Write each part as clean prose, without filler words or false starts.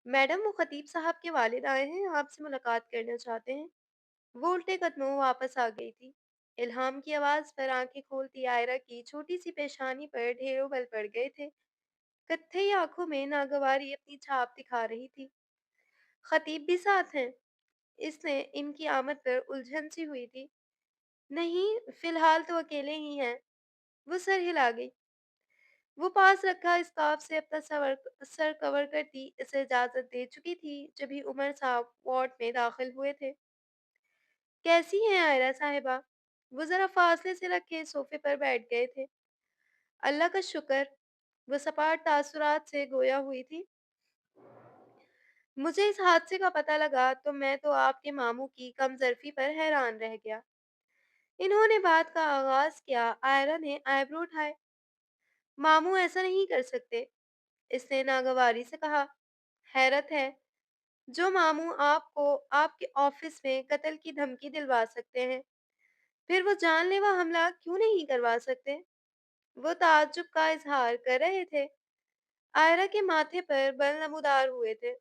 Madam, वो खतीब साहब के वालिद आए हैं, आपसे मुलाकात करना चाहते हैं। वो उल्टे कदमों वापस आ गई थी। इल्हाम की आवाज पर आंखें खोलती आयरा की छोटी सी पेशानी पर ढेरों बल पड़ गए थे। कत्थई आंखों में नागवारी अपनी छाप दिखा रही थी। खतीब भी साथ हैं? इसने इनकी आमद पर उलझन सी हुई थी। नहीं, फिलहाल तो अकेले ही हैं। वो सर हिला गई। वो पास रखा स्कार्फ से अपना सर कवर करती इसे इजाजत दे चुकी थी, जब ही उमर साहब वार्ड में दाखिल हुए थे। कैसी हैं आयरा साहिबा? वो जरा फासले से रखे सोफे पर बैठ गए थे। अल्लाह का शुक्र। वो सपाट तासुरात से गोया हुई थी। मुझे इस हादसे का पता लगा तो मैं तो आपके मामू की कमजरफी पर हैरान रह गया। इन्होंने बात का आगाज किया। आयरा ने आईब्रो उठाए। मामू ऐसा नहीं कर सकते, इसने नागवारी से कहा। हैरत है, जो मामू आपको आपके ऑफिस में कत्ल की धमकी दिलवा सकते हैं, फिर वो जानलेवा हमला क्यों नहीं करवा सकते? वो ताज्जुब का इजहार कर रहे थे। आयरा के माथे पर बल नमूदार हुए थे।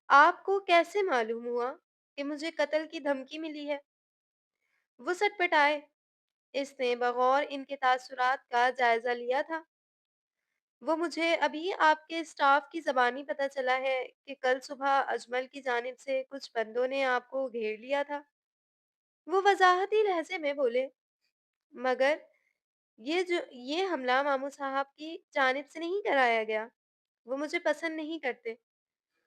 आपको कैसे मालूम हुआ कि मुझे कत्ल की धमकी मिली है? वो सटपटाए। इसने बगौर इनके तासुरात का जायजा लिया था। वो मुझे अभी आपके स्टाफ की ज़बानी पता चला है कि कल सुबह अजमल की जानिब से कुछ बंदों ने आपको घेर लिया था। वो वजाहती लहजे में बोले। मगर ये हमला मामू साहब की जानिब से नहीं कराया गया। वो मुझे पसंद नहीं करते,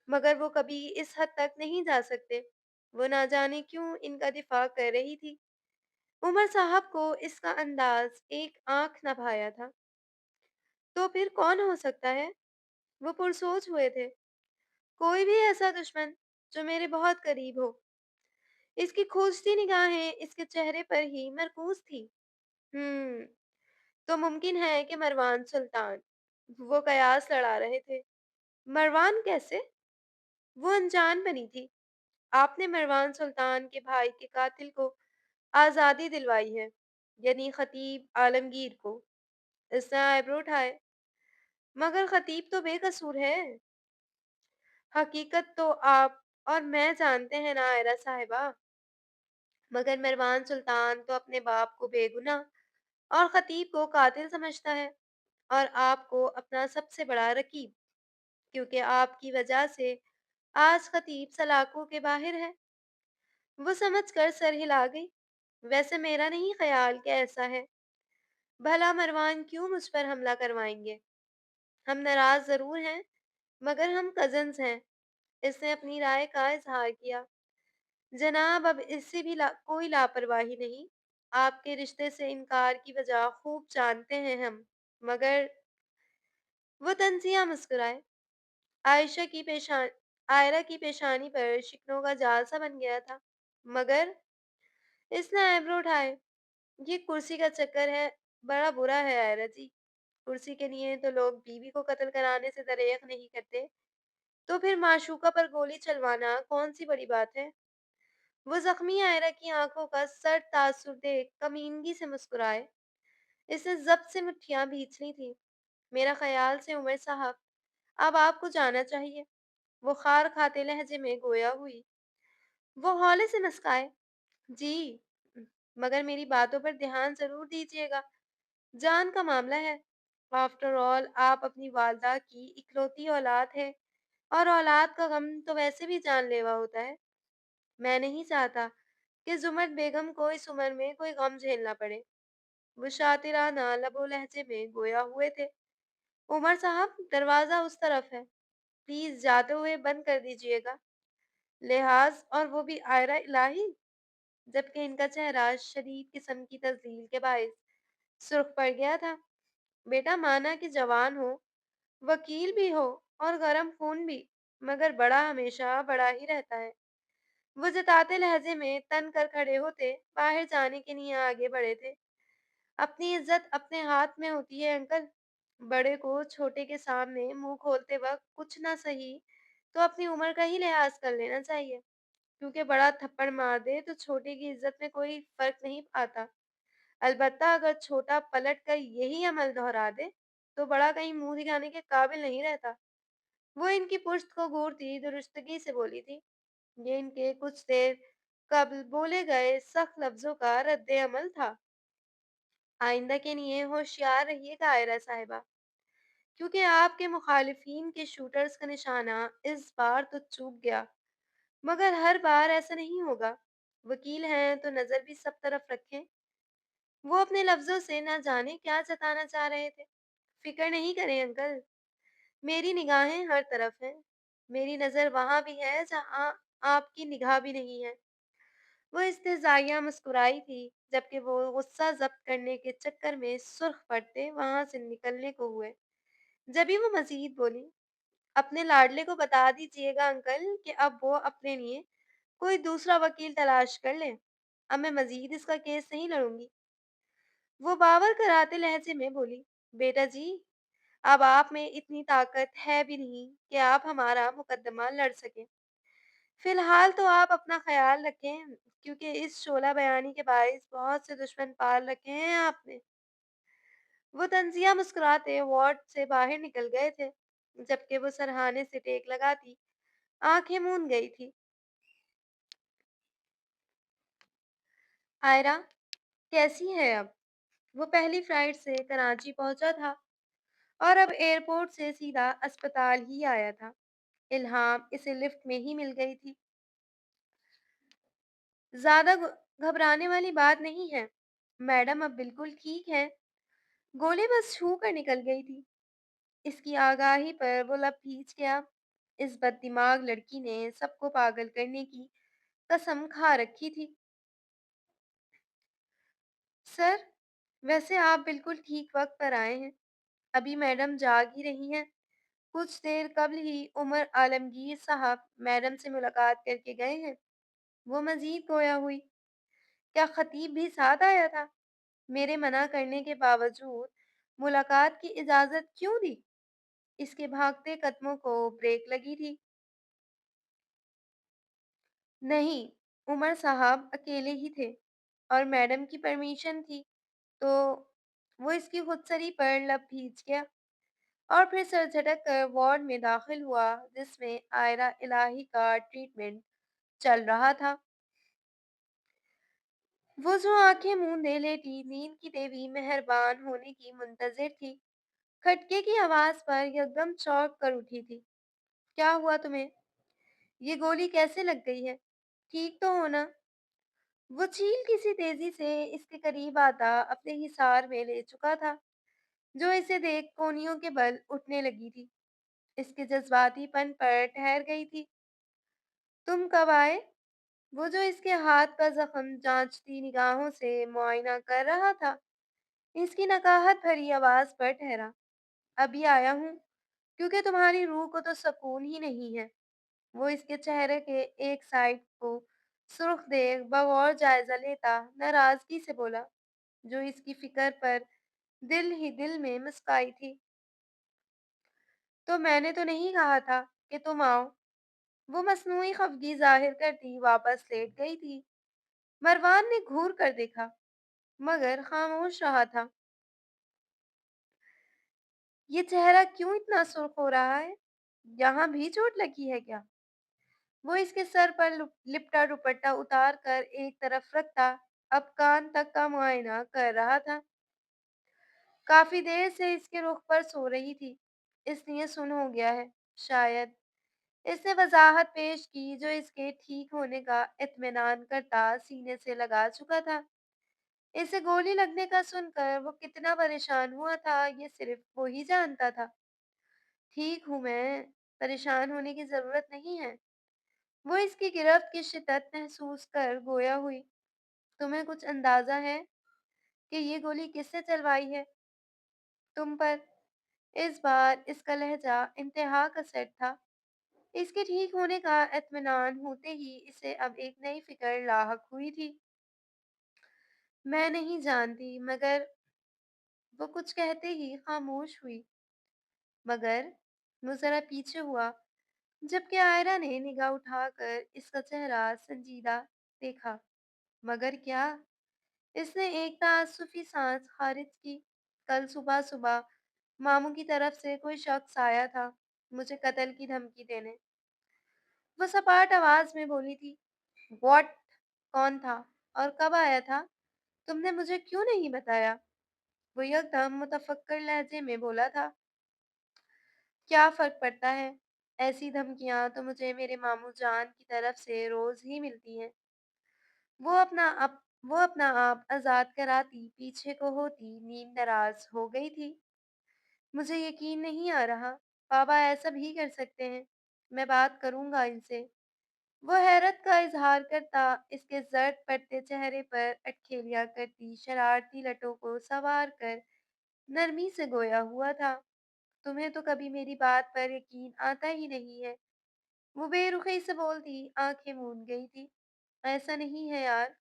मगर वो कभी इस हद तक नहीं जा सकते। वो ना जाने क्यों इनका दिफा कर रही थी। उमर साहब को इसका अंदाज एक आंख न भाया था। तो फिर कौन हो सकता है? वो पुरसोच हुए थे। कोई भी ऐसा दुश्मन जो मेरे बहुत करीब हो। इसकी खोजती निगाहें इसके चेहरे पर ही मरकूज थी। हम्म, तो मुमकिन है कि मरवान सुल्तान। वो कयास लड़ा रहे थे। मरवान कैसे? वो अनजान बनी थी। आपने मरवान सुल्तान के भाई के कातिल को आज़ादी दिलवाई है, यानी खतीब आलमगीर को। इसने आईब्रो उठाए। मगर खतीब तो बेकसूर है। हकीकत तो आप और मैं जानते हैं ना आयरा साहिबा। मगर मरवान सुल्तान तो अपने बाप को बेगुनाह और खतीब को कातिल समझता है, और आपको अपना सबसे बड़ा रकीब, क्योंकि आपकी वजह से आज खतीब सलाखों के बाहर है। वो समझ कर सर हिला गई। वैसे मेरा नहीं ख्याल कि ऐसा है। भला मरवान क्यों मुझ पर हमला करवाएंगे? हम नाराज जरूर हैं, मगर हम कजन्स हैं। इसने अपनी राय का इजहार किया। जनाब, अब इससे भी कोई लापरवाही नहीं। आपके रिश्ते से इनकार की वजह खूब जानते हैं हम। मगर वो तंजिया मुस्कुराए। आयशा की पेशान आयरा की पेशानी पर शिकनों का जाल सा बन गया था। मगर इसने आईब्रो उठाए। ये कुर्सी का चक्कर है। बड़ा बुरा है आयरा जी। कुर्सी के लिए तो लोग बीवी को कत्ल कराने से दरेक नहीं करते, तो फिर माशूका पर गोली चलवाना कौन सी बड़ी बात है? वो जख्मी आयरा की आंखों का सर तासुर देख कमीनगी से मुस्कुराए। इसे जब्त से मुठ्ठियां भींचनी थी। मेरा ख्याल से उमर साहब, अब आपको जाना चाहिए। वो खार खाते लहजे में गोया हुई। वो हौले से मुस्काए। जी, मगर मेरी बातों पर ध्यान जरूर दीजिएगा। जान का मामला है। आफ्टर ऑल आप अपनी वालदा की इकलौती औलाद है, और औलाद का गम तो वैसे भी जानलेवा होता है। मैं नहीं चाहता कि जुमत बेगम को इस उम्र में कोई गम झेलना पड़े। वो शातिराना लबो लहजे में गोया हुए थे। उमर साहब, दरवाजा उस तरफ है। प्लीज जाते हुए बंद कर दीजिएगा। लिहाज, और वो भी आयरा इलाही। जबकि इनका चेहरा शदीद किस्म की तजलील के बायस सुर्ख पड़ गया था। बेटा, माना कि जवान हो, वकील भी हो, और गरम खून भी, मगर बड़ा हमेशा बड़ा ही रहता है। वो जताते लहजे में तन कर खड़े होते बाहर जाने के लिए आगे बढ़े थे। अपनी इज्जत अपने हाथ में होती है अंकल। बड़े को छोटे के सामने मुंह खोलते वक्त कुछ ना सही तो अपनी उम्र का ही लिहाज कर लेना चाहिए, क्योंकि बड़ा थप्पड़ मार दे तो छोटे की इज्जत में कोई फर्क नहीं आता। अलबत्ता अगर छोटा पलट कर यही अमल दोहरा दे तो बड़ा कहीं मुंह दिखाने के काबिल नहीं रहता। वो इनकी पुश्त को घूरती दुरुस्तगी से बोली थी। ये इनके कुछ देर कब्ल बोले गए सख्त लफ्जों का रद्द अमल था। आइंदा के लिए होशियार रहिएगा आयरा साहिबा, क्योंकि आपके मुखालिफिन के शूटर्स का निशाना इस बार तो चूक गया, मगर हर बार ऐसा नहीं होगा। वकील हैं तो नजर भी सब तरफ रखें। वो अपने लफ्जों से ना जाने क्या जताना चाह रहे थे। फिक्र नहीं करें अंकल, मेरी निगाहें हर तरफ हैं। मेरी नजर वहां भी है जहां आपकी निगाह भी नहीं है। वो इस्तेज़ाइया मुस्कुराई थी, जबकि वो गुस्सा ज़ब्त करने के चक्कर में सुर्ख पड़ते वहाँ से निकलने को हुए। जभी वो मज़ीद बोली, अपने लाडले को बता दीजिएगा अंकल कि अब वो अपने लिए कोई दूसरा वकील तलाश कर लें। अब मैं मज़ीद इसका केस नहीं लड़ूंगी। वो बावर कराते लहजे में बोली, बेटा जी, अब आप में इतनी ताकत है भी नहीं कि आप हमारा मुकदमा लड़ सकें। फिलहाल तो आप अपना ख्याल रखें, क्योंकि इस शोला बयानी के बाइस बहुत से दुश्मन पाल रखे हैं आपने। वो तंजिया मुस्कुराते वार्ड से बाहर निकल गए थे, जबकि वो सरहाने से टेक लगाती आंखें मूंद गई थी। आयरा कैसी है अब? वो पहली फ्लाइट से कराची पहुंचा था और अब एयरपोर्ट से सीधा अस्पताल ही आया था। इल्हाम इसे लिफ्ट में ही मिल गई थी। ज्यादा घबराने वाली बात नहीं है मैडम, अब बिल्कुल ठीक है। गोली बस छू कर निकल गई थी। इसकी आगाही पर वो लब भींच गया। इस बददिमाग लड़की ने सबको पागल करने की कसम खा रखी थी। सर, वैसे आप बिल्कुल ठीक वक्त पर आए हैं। अभी मैडम जाग ही रही हैं। कुछ देर कबल ही उमर आलमगीर साहब मैडम से मुलाकात करके गए हैं। वो मजीद गोया हुई, क्या खतीब भी साथ आया था? मेरे मना करने के बावजूद मुलाकात की इजाजत क्यों दी? इसके भागते कदमों को ब्रेक लगी थी। नहीं, उमर साहब अकेले ही थे और मैडम की परमिशन थी, तो वो इसकी खुदसरी पर लब भींच गया और फिर सर झटक कर वार्ड में दाखिल हुआ, जिसमें आयरा इलाही का ट्रीटमेंट चल रहा था। वो जो आंखें मूंदे लेटी नींद की देवी मेहरबान होने की मुंतजिर थी, खटके की आवाज पर यकदम चौंक कर उठी थी। क्या हुआ तुम्हें? ये गोली कैसे लग गई है? ठीक तो हो ना? वो चील किसी तेजी से इसके करीब आता अपने हिसार में ले चुका था, जो इसे देख कोनियों के बल उठने लगी थी। इसके जज्बातीपन पर ठहर गई थी। तुम कब आए? वो जो इसके हाथ का जख्म जांचती निगाहों से मुआयना कर रहा था, इसकी नकाहत भरी आवाज पर ठहरा। अभी आया हूँ, क्योंकि तुम्हारी रूह को तो सुकून ही नहीं है। वो इसके चेहरे के एक साइड को सुर्ख देख बगौर जायजा लेता नाराजगी से बोला, जो इसकी फिक्र पर दिल ही दिल में मुस्काई थी। तो मैंने तो नहीं कहा था कि तुम आओ। वो मसनूई खफगी जाहिर करती वापस लेट गई थी। मरवान ने घूर कर देखा, मगर खामोश रहा था। ये चेहरा क्यों इतना सुर्ख हो रहा है? यहाँ भी चोट लगी है क्या? वो इसके सर पर लिपटा दुपट्टा उतार कर एक तरफ रखता अब कान तक का मुआयना कर रहा था। काफी देर से इसके रुख पर सो रही थी, इसलिए सुन हो गया है शायद। इसने वजाहत पेश की, जो इसके ठीक होने का इत्मीनान करता सीने से लगा चुका था। इसे गोली लगने का सुनकर वो कितना परेशान हुआ था, ये सिर्फ वो ही जानता था। ठीक हूँ मैं, परेशान होने की जरूरत नहीं है। वो इसकी गिरफ्त की शिद्दत महसूस कर गोया हुई। तुम्हें कुछ अंदाजा है कि ये गोली किसने चलवाई है? तुम पर। इस बार इसका लहजा इंतहा का सेट था। इसके ठीक होने का इत्मीनान होते ही इसे अब एक नई फिक्र लाहक हुई थी। मैं नहीं जानती, मगर वो कुछ कहते ही खामोश हुई। मगर वो जरा पीछे हुआ, जबकि आयरा ने निगाह उठाकर इसका चेहरा संजीदा देखा। मगर क्या? इसने एक तासुफी सांस खारिज की। कल सुबह सुबह मामू की तरफ से कोई शख्स आया था। मुझे कत्ल की धमकी देने। वो सपाट आवाज़ में बोली थी, "व्हाट? कौन था? और कब आया था? तुमने मुझे क्यों नहीं बताया?" वो एकदम मुतफक्किर लहजे में बोला था, "क्या फ़र्क पड़ता है? ऐसी धमकियाँ तो मुझे मेरे मामू जान की तरफ से रोज़ ही मिलती हैं। वो अपना अप वो अपना आप आज़ाद कराती, पीछे को होती, नींद दराज़ हो गई थी। मुझे यकीन नहीं आ रहा, पापा ऐसा भी कर सकते हैं। मैं बात करूँगा इनसे।" वो हैरत का इज़हार करता, इसके ज़र्द पड़ते चेहरे पर अटखेलियाँ करती, शरारती लटों को सँवार कर नरमी से गोया हुआ था, "तुम्हें तो कभी मेरी बात पर यकीन आता ही नहीं है।" वो बेरुखी से बोलती, आँखें मूंद गई थी। "ऐसा नहीं है यार,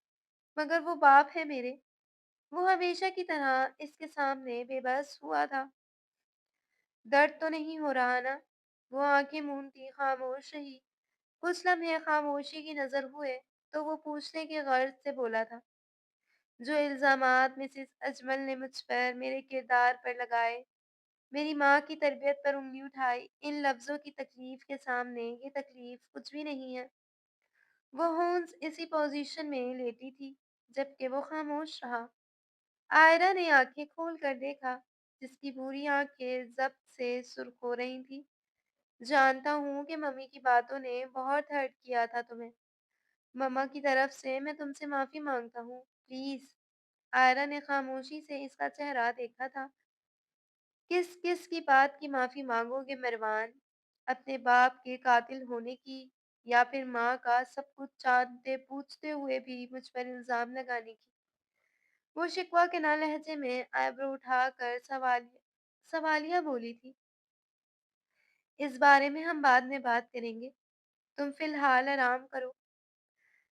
मगर वो बाप है मेरे।" वो हमेशा की तरह इसके सामने बेबस हुआ था। "दर्द तो नहीं हो रहा ना?" वो आँखें मूंदती खामोश रही। कुछ लम्हे खामोशी की नज़र हुए, तो वो पूछने के गर्ज से बोला था, "जो इल्ज़ामात मिसेस अजमल ने मुझ पर, मेरे किरदार पर लगाए, मेरी माँ की तरबियत पर उँगली उठाई, इन लफ्ज़ों की तकलीफ़ के सामने ये तकलीफ़ कुछ भी नहीं है।" वो होंस इसी पोज़ीशन में लेटी थी, जबकि वो खामोश रहा। आयरा ने आँखें खोल कर देखा, जिसकी पूरी आँखें ज़ब्त से सुर्ख हो रही थीं। "जानता हूँ कि मम्मी की बातों ने बहुत हर्ट किया था तुम्हें। मम्मा की तरफ से मैं तुमसे माफ़ी माँगता हूँ, प्लीज़।" आयरा ने खामोशी से इसका चेहरा देखा था। "किस किस की बात की माफ़ी माँगोगे मरवान? अपने बाप के कातिल होने की, या फिर माँ का सब कुछ जानते पूछते हुए भी मुझ पर इल्ज़ाम लगाने की?" वो शिकवा के ना लहजे में आईब्रो उठाकर सवालिया बोली थी, "इस बारे में हम बाद में बात करेंगे। तुम फ़िलहाल आराम करो।"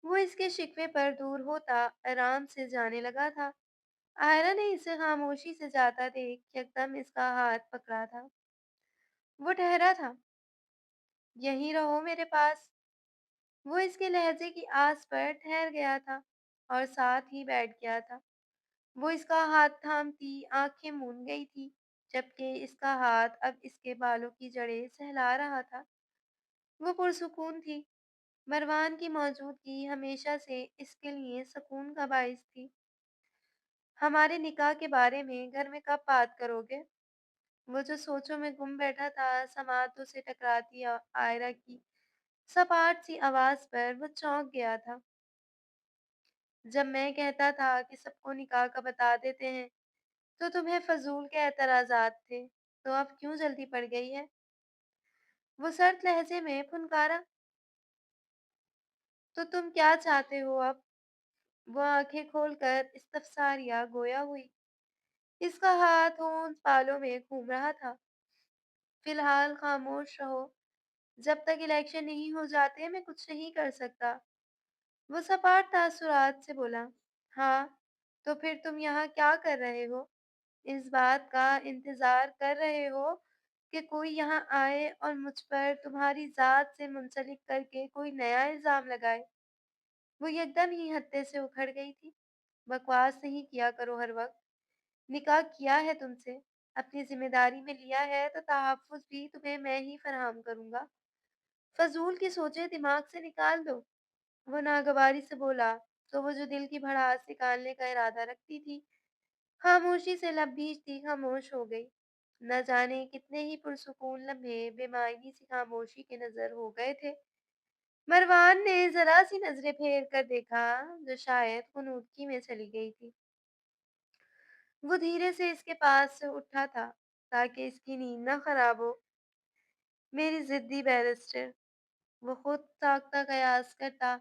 वो इसके शिकवे पर दूर होता आराम से जाने लगा था। आयरा ने इसे खामोशी से जाता देख यकदम इसका हाथ पकड़ा था। वो ठहरा था, "यहीं रहो मेरे पास।" वो इसके लहजे की आस पर ठहर गया था और साथ ही बैठ गया था। वो इसका हाथ थामती आंखें मूंद गई थी, जबकि इसका हाथ अब इसके बालों की जड़ें सहला रहा था। वो पुरसुकून थी। मरवान की मौजूदगी हमेशा से इसके लिए सुकून का बाइस थी। "हमारे निकाह के बारे में घर में कब बात करोगे?" वो जो सोचों में गुम बैठा था, समातों से टकराती आयरा की सपाट सी आवाज पर वो चौंक गया था। "जब मैं कहता था कि सबको निकाह का बता देते हैं, तो तुम्हें फजूल के एतराजात थे, तो अब क्यों जल्दी पड़ गई है?" वो सर्द लहजे में फुनकारा, "तो तुम क्या चाहते हो अब?" वो आंखें खोलकर इस्तफसारिया गोया हुई। इसका हाथ होंठ बालों में घूम रहा था। "फिलहाल खामोश रहो। जब तक इलेक्शन नहीं हो जाते मैं कुछ नहीं कर सकता।" वो सपाट तासुरात से बोला। "हाँ, तो फिर तुम यहाँ क्या कर रहे हो? इस बात का इंतज़ार कर रहे हो कि कोई यहाँ आए और मुझ पर तुम्हारी ज़ात से मुंसलिक करके कोई नया इल्ज़ाम लगाए?" वो एकदम ही हत्थे से उखड़ गई थी। "बकवास नहीं किया करो हर वक़्त। निकाह किया है तुमसे, अपनी ज़िम्मेदारी में लिया है तो तहफ़्फ़ुज़ भी तुम्हें मैं ही फ़राहम करूँगा। फ़ज़ूल की सोचें दिमाग से निकाल दो।" वो नागवारी से बोला, तो वो जो दिल की भड़ास निकालने का इरादा रखती थी, खामोशी से लब भींचती खामोश हो गई। न जाने कितने ही पुरसुकून लम्हे बेमायनी सी खामोशी के नज़र हो गए थे। मरवान ने ज़रा सी नज़रें फेर कर देखा, जो शायद कुनूदगी में चली गई थी। वो धीरे से इसके पास से उठा था, ताकि इसकी नींद न खराब हो। "मेरी ज़िद्दी बैरिस्टर," वो खुद साख्ता कयास करता,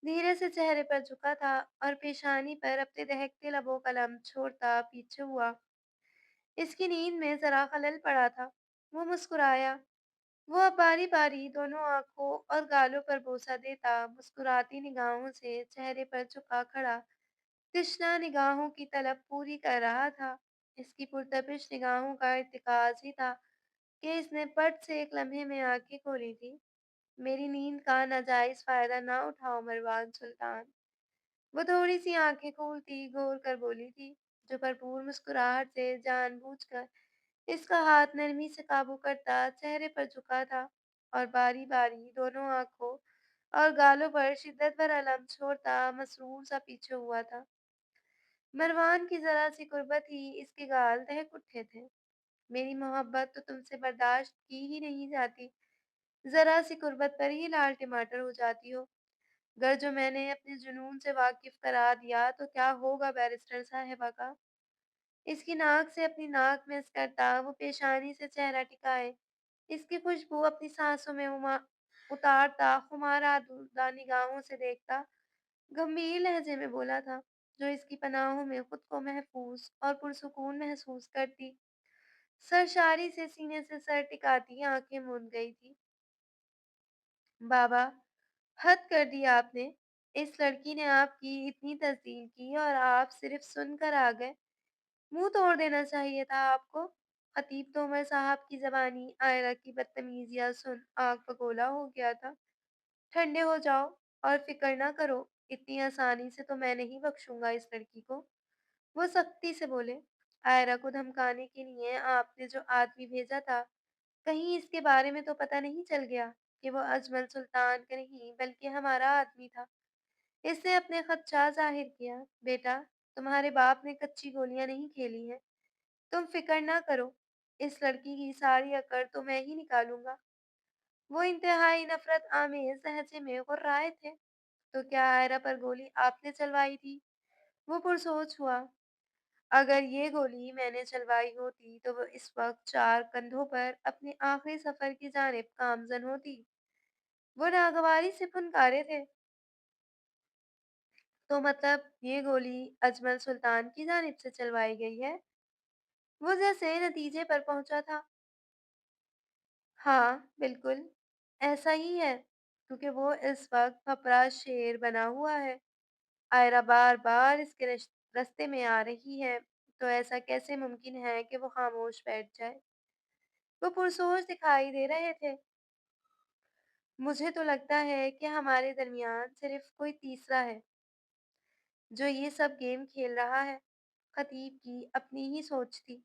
धीरे से चेहरे पर झुका था और पेशानी पर अपने दहकते लबों का लम्ब छोड़ता पीछे हुआ। इसकी नींद में ज़रा खलल पड़ा था। वो मुस्कुराया। वो अब बारी-बारी दोनों आँखों और गालों पर बोसा देता, मुस्कुराती निगाहों से चेहरे पर झुका खड़ा, तिश्ना निगाहों की तलब पूरी कर रहा था। इसकी पुरतपिश निगाहों का इर्तिकाज़ ही था कि इसने पट से एक लम्हे में आँखें खोली थी। "मेरी नींद का नाजायज़ फ़ायदा ना उठाओ मरवान सुल्तान।" वो थोड़ी-सी आँखें खोलती, घूर कर बोली थी, जो भरपूर मुस्कुराहट से जानबूझकर اس کا ہاتھ نرمی سے قابو کرتا چہرے پر جھکا تھا اور باری باری دونوں آنکھوں اور گالوں پر شدت بھرا لمس چھوڑتا مسرور سا پیچھے ہوا تھا۔ مروان کی ذرا سی قربت ہی اس کے گال دہک اٹھے تھے۔ میری محبت تو تم سے برداشت کی ہی نہیں جاتی، ذرا سی قربت پر ہی لال ٹماٹر ہو جاتی ہو۔ گر جو میں نے اپنے جنون سے واقف کرا دیا تو کیا ہوگا بیرسٹر صاحبہ کا؟ اس کی ناک سے اپنی ناک مس کرتا وہ پیشانی سے چہرہ ٹکائے، اس کی خوشبو اپنی سانسوں میں اتارتا خمار آلودہ نگاہوں سے دیکھتا، گمبھیر لہجے میں بولا تھا، جو اس کی پناہوں میں خود کو محفوظ اور پرسکون محسوس کرتی، سرشاری سے سینے سے سر ٹکاتی آنکھیں موند گئی تھی۔ بابا، حد کر دی آپ نے، اس لڑکی نے آپ کی اتنی تصدیق کی اور آپ صرف سن کر آ گئے، منہ توڑ دینا چاہیے تھا آپ کو۔ خطیب تو عمر صاحب کی زبانی آئرہ کی بدتمیزیاں سن آگ بگولا ہو گیا تھا۔ ٹھنڈے ہو جاؤ اور فکر نہ کرو، اتنی آسانی سے تو میں نہیں بخشوں گا اس لڑکی کو، وہ سختی سے بولے۔ آئرہ کو دھمکانے کے لیے آپ نے جو آدمی بھیجا تھا، کہیں اس کے بارے میں تو پتہ نہیں چل گیا کہ وہ اجمل سلطان کا نہیں بلکہ ہمارا آدمی تھا؟ اس نے اپنے خدشہ ظاہر کیا۔ بیٹا، تمہارے باپ نے کچی گولیاں نہیں کھیلی ہیں، تم فکر نہ کرو، اس لڑکی کی ساری اکڑ تو میں ہی نکالوں گا۔ وہ انتہائی نفرت آمیز لہجے میں غرائے تھے۔ تو کیا آئرہ پر گولی آپ نے چلوائی تھی؟ وہ پرسوچ ہوا۔ اگر یہ گولی میں نے چلوائی ہوتی تو وہ اس وقت چار کندھوں پر اپنے آخری سفر کی جانب گامزن ہوتی۔ وہ ناگواری سے پھنکارے تھے۔ تو مطلب یہ گولی اجمل سلطان کی جانب سے چلوائی گئی ہے؟ وہ جیسے نتیجے پر پہنچا تھا۔ ہاں بالکل، ایسا ہی ہے، کیونکہ وہ اس وقت پھپڑا شیر بنا ہوا ہے۔ آئرہ بار بار اس کے رستے میں آ رہی ہے، تو ایسا کیسے ممکن ہے کہ وہ خاموش بیٹھ جائے؟ وہ پرسوچ دکھائی دے رہے تھے۔ مجھے تو لگتا ہے کہ ہمارے درمیان صرف کوئی تیسرا ہے جو یہ سب گیم کھیل رہا ہے۔ خطیب کی اپنی ہی سوچ تھی۔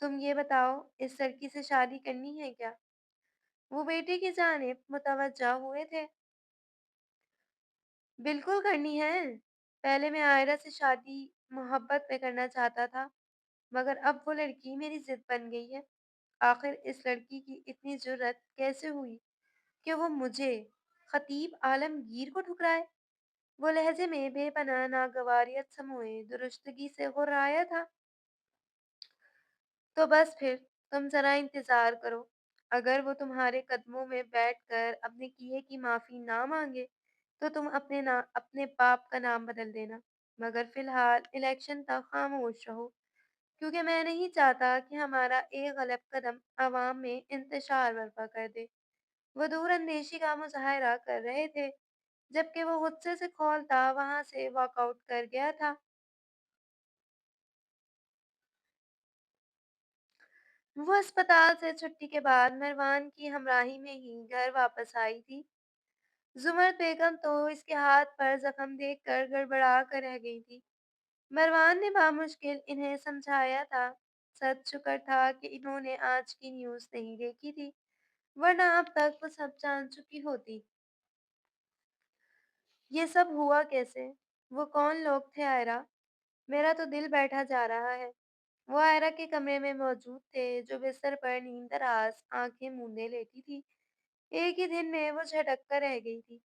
تم یہ بتاؤ، اس لڑکی سے شادی کرنی ہے کیا؟ وہ بیٹے کی جانب متوجہ ہوئے تھے۔ بالکل کرنی ہے۔ پہلے میں آئرہ سے شادی محبت میں کرنا چاہتا تھا، مگر اب وہ لڑکی میری ضد بن گئی ہے۔ آخر اس لڑکی کی اتنی جرأت کیسے ہوئی کہ وہ مجھے، خطیب عالمگیر کو ٹھکرائے؟ وہ لہجے میں بے پناہ ناگواریت سموئے درستگی سے غرایا تھا۔ تو بس پھر تم ذرا انتظار کرو، اگر وہ تمہارے قدموں میں بیٹھ کر اپنے کیے کی معافی نہ مانگے تو تم اپنے باپ کا نام بدل دینا، مگر فی الحال الیکشن تک خاموش رہو، کیونکہ میں نہیں چاہتا کہ ہمارا ایک غلط قدم عوام میں انتشار برپا کر دے۔ وہ دور اندیشی کا مظاہرہ کر رہے تھے، جبکہ وہ غصے سے کھولتا وہاں سے واک آؤٹ کر گیا تھا۔ وہ اسپتال سے چھٹی کے بعد مروان کی ہمراہی میں ہی گھر واپس آئی تھی۔ زمرد بیگم تو اس کے ہاتھ پر زخم دیکھ کر گڑبڑا کر رہ گئی تھی۔ مروان نے بامشکل انہیں سمجھایا تھا۔ سچ شکر تھا کہ انہوں نے آج کی نیوز نہیں دیکھی تھی، ورنہ اب تک وہ سب جان چکی ہوتی۔ یہ سب ہوا کیسے؟ وہ کون لوگ تھے آئرہ؟ میرا تو دل بیٹھا جا رہا ہے۔ وہ آئرہ کے کمرے میں موجود تھے، جو بستر پر نیند دراز آنکھیں موندے لیٹی تھی۔ ایک ہی دن میں وہ جھٹک کر رہ گئی تھی۔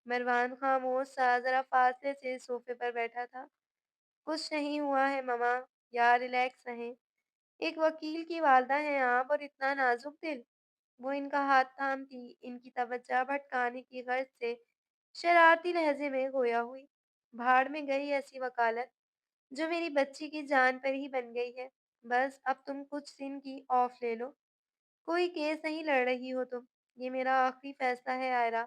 مروان خاموش سا ذرا فاصلے سے صوفے پر بیٹھا تھا۔ کچھ نہیں ہوا ہے ماما، یا ریلیکس رہیں، ایک وکیل کی والدہ ہیں آپ اور اتنا نازک دل۔ وہ ان کا ہاتھ تھامتی ان کی توجہ بھٹکانے کی غرض سے شرارتی لہجے میں گویا ہوئی۔ بھاڑ میں گئی ایسی وکالت جو میری بچی کی جان پر ہی بن گئی ہے۔ بس اب تم کچھ دن کی آف لے لو، کوئی کیس نہیں لڑ رہی ہو تم، یہ میرا آخری فیصلہ ہے آئرہ،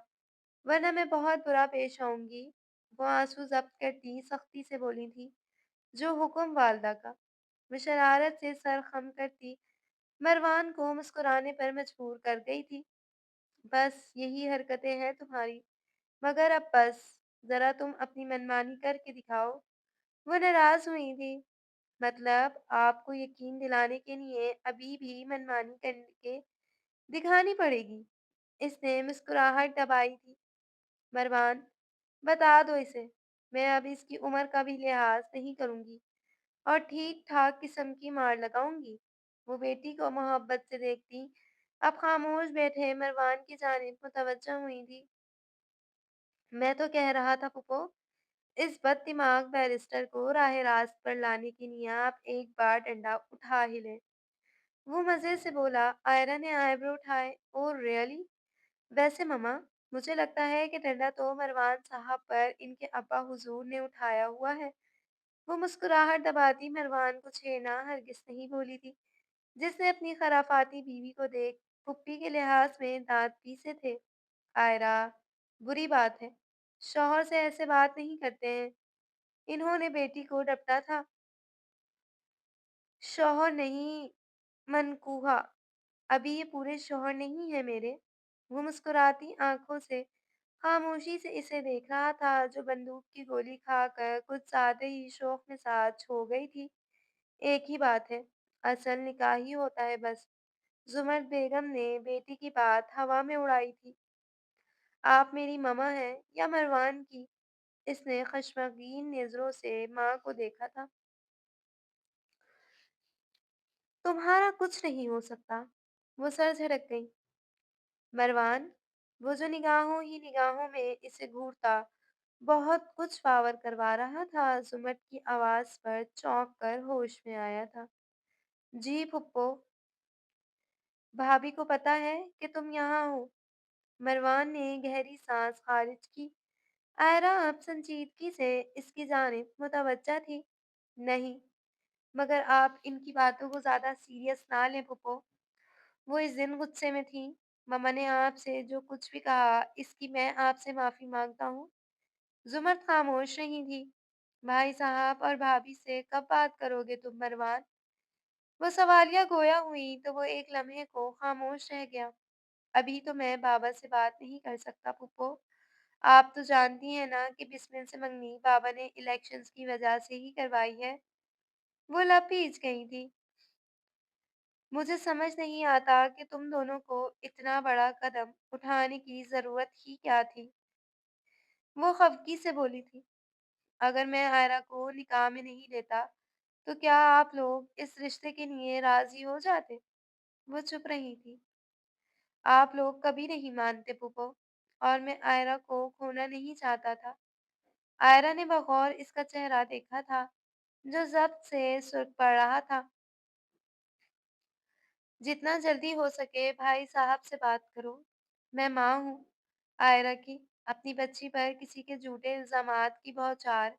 ورنہ میں بہت برا پیش آؤں گی۔ وہ آنسو ضبط کرتی سختی سے بولی تھی، جو حکم والدہ کا۔ وہ شرارت سے سر خم کرتی مروان کو مسکرانے پر مجبور کر گئی تھی۔ بس یہی حرکتیں ہیں تمہاری، مگر اب بس، ذرا تم اپنی منمانی کر کے دکھاؤ۔ وہ ناراض ہوئی تھی۔ मतलब आपको यकीन दिलाने के लिए अभी भी मनमानी करके दिखानी पड़ेगी। इसने मुस्कुराहट दबाई थी। मरवान, बता दो इसे, मैं अब इसकी उम्र का भी लिहाज नहीं करूंगी और ठीक-ठाक किस्म की मार लगाऊंगी। वो बेटी को मोहब्बत से देखती, अब खामोश बैठे मरवान की जानिब मुतवज्जो हुई थी। मैं तो कह रहा था फूफो, इस बददिमाग बैरिस्टर को राह रास्त पर लाने के लिए आप एक बार डंडा उठा ही लें। वो मज़े से बोला। आयरा ने आईब्रो उठाए। Oh really? वैसे मम्मा, मुझे लगता है कि डंडा तो मरवान साहब पर इनके अब्बा हुजूर ने उठाया हुआ है। वो मुस्कुराहट दबाती मरवान को छेड़ना हरगिज़ नहीं बोली थी, जिसने अपनी खराफाती बीवी को देख फुप्पी के लिहाज में दांत पीसे थे। आयरा, बुरी बात है। शौहर से ऐसे बात नहीं करते हैं। इन्होंने बेटी को डपटा था। शौहर नहीं, मनकूहा। अभी ये पूरे शौहर नहीं है मेरे। वो मुस्कुराती आंखों से खामोशी से इसे देख रहा था, जो बंदूक की गोली खाकर कुछ ज्यादा ही शौक में साथ हो गई थी। एक ही बात है, असल निकाह ही होता है बस। जुमर बेगम ने बेटी की बात हवा में उड़ाई थी। आप मेरी ममा हैं या मरवान की? इसने खश्मगीन नजरों से माँ को देखा था। तुम्हारा कुछ नहीं हो सकता। वो सर झटक गई। मरवान, वो जो निगाहों ही निगाहों में इसे घूरता बहुत कुछ पावर करवा रहा था, जुमट की आवाज पर चौंक कर होश में आया था। जी फुप्पो, भाभी को पता है कि तुम यहाँ हो? मरवान ने गहरी सांस खारिज की। आयरा अब संजीदगी से इसकी जानिब मुतवज्जा थी। नहीं, मगर आप इनकी बातों को ज्यादा सीरियस ना लें फुप्पो। वो इस दिन गुस्से में थी। मम्मा ने आपसे जो कुछ भी कहा, इसकी मैं आपसे माफी मांगता हूँ। जुमर खामोश नहीं थी। भाई साहब और भाभी से कब बात करोगे तुम मरवान? वो सवालिया गोया हुई तो वो एक लम्हे को खामोश रह गया। अभी तो मैं बाबा से बात नहीं कर सकता फूफो। आप तो जानती हैं ना कि बिस्मिल से मंगनी बाबा ने इलेक्शंस की वजह से ही करवाई है। वो लब भीज गई थी। मुझे समझ नहीं आता कि तुम दोनों को इतना बड़ा कदम उठाने की जरूरत ही क्या थी। वो खफगी से बोली थी। अगर मैं आयरा को निकाह में नहीं लेता, तो क्या आप लोग इस रिश्ते के लिए राजी हो जाते? वो चुप रही थी। आप लोग कभी नहीं मानते फूफो, और मैं आयरा को खोना नहीं चाहता था। आयरा ने बगौर इसका चेहरा देखा था, जो जब्त से सुर्ख पड़ रहा था। जितना जल्दी हो सके भाई साहब से बात करो। मैं माँ हूँ आयरा की। अपनी बच्ची पर किसी के झूठे इल्जामात की बौछार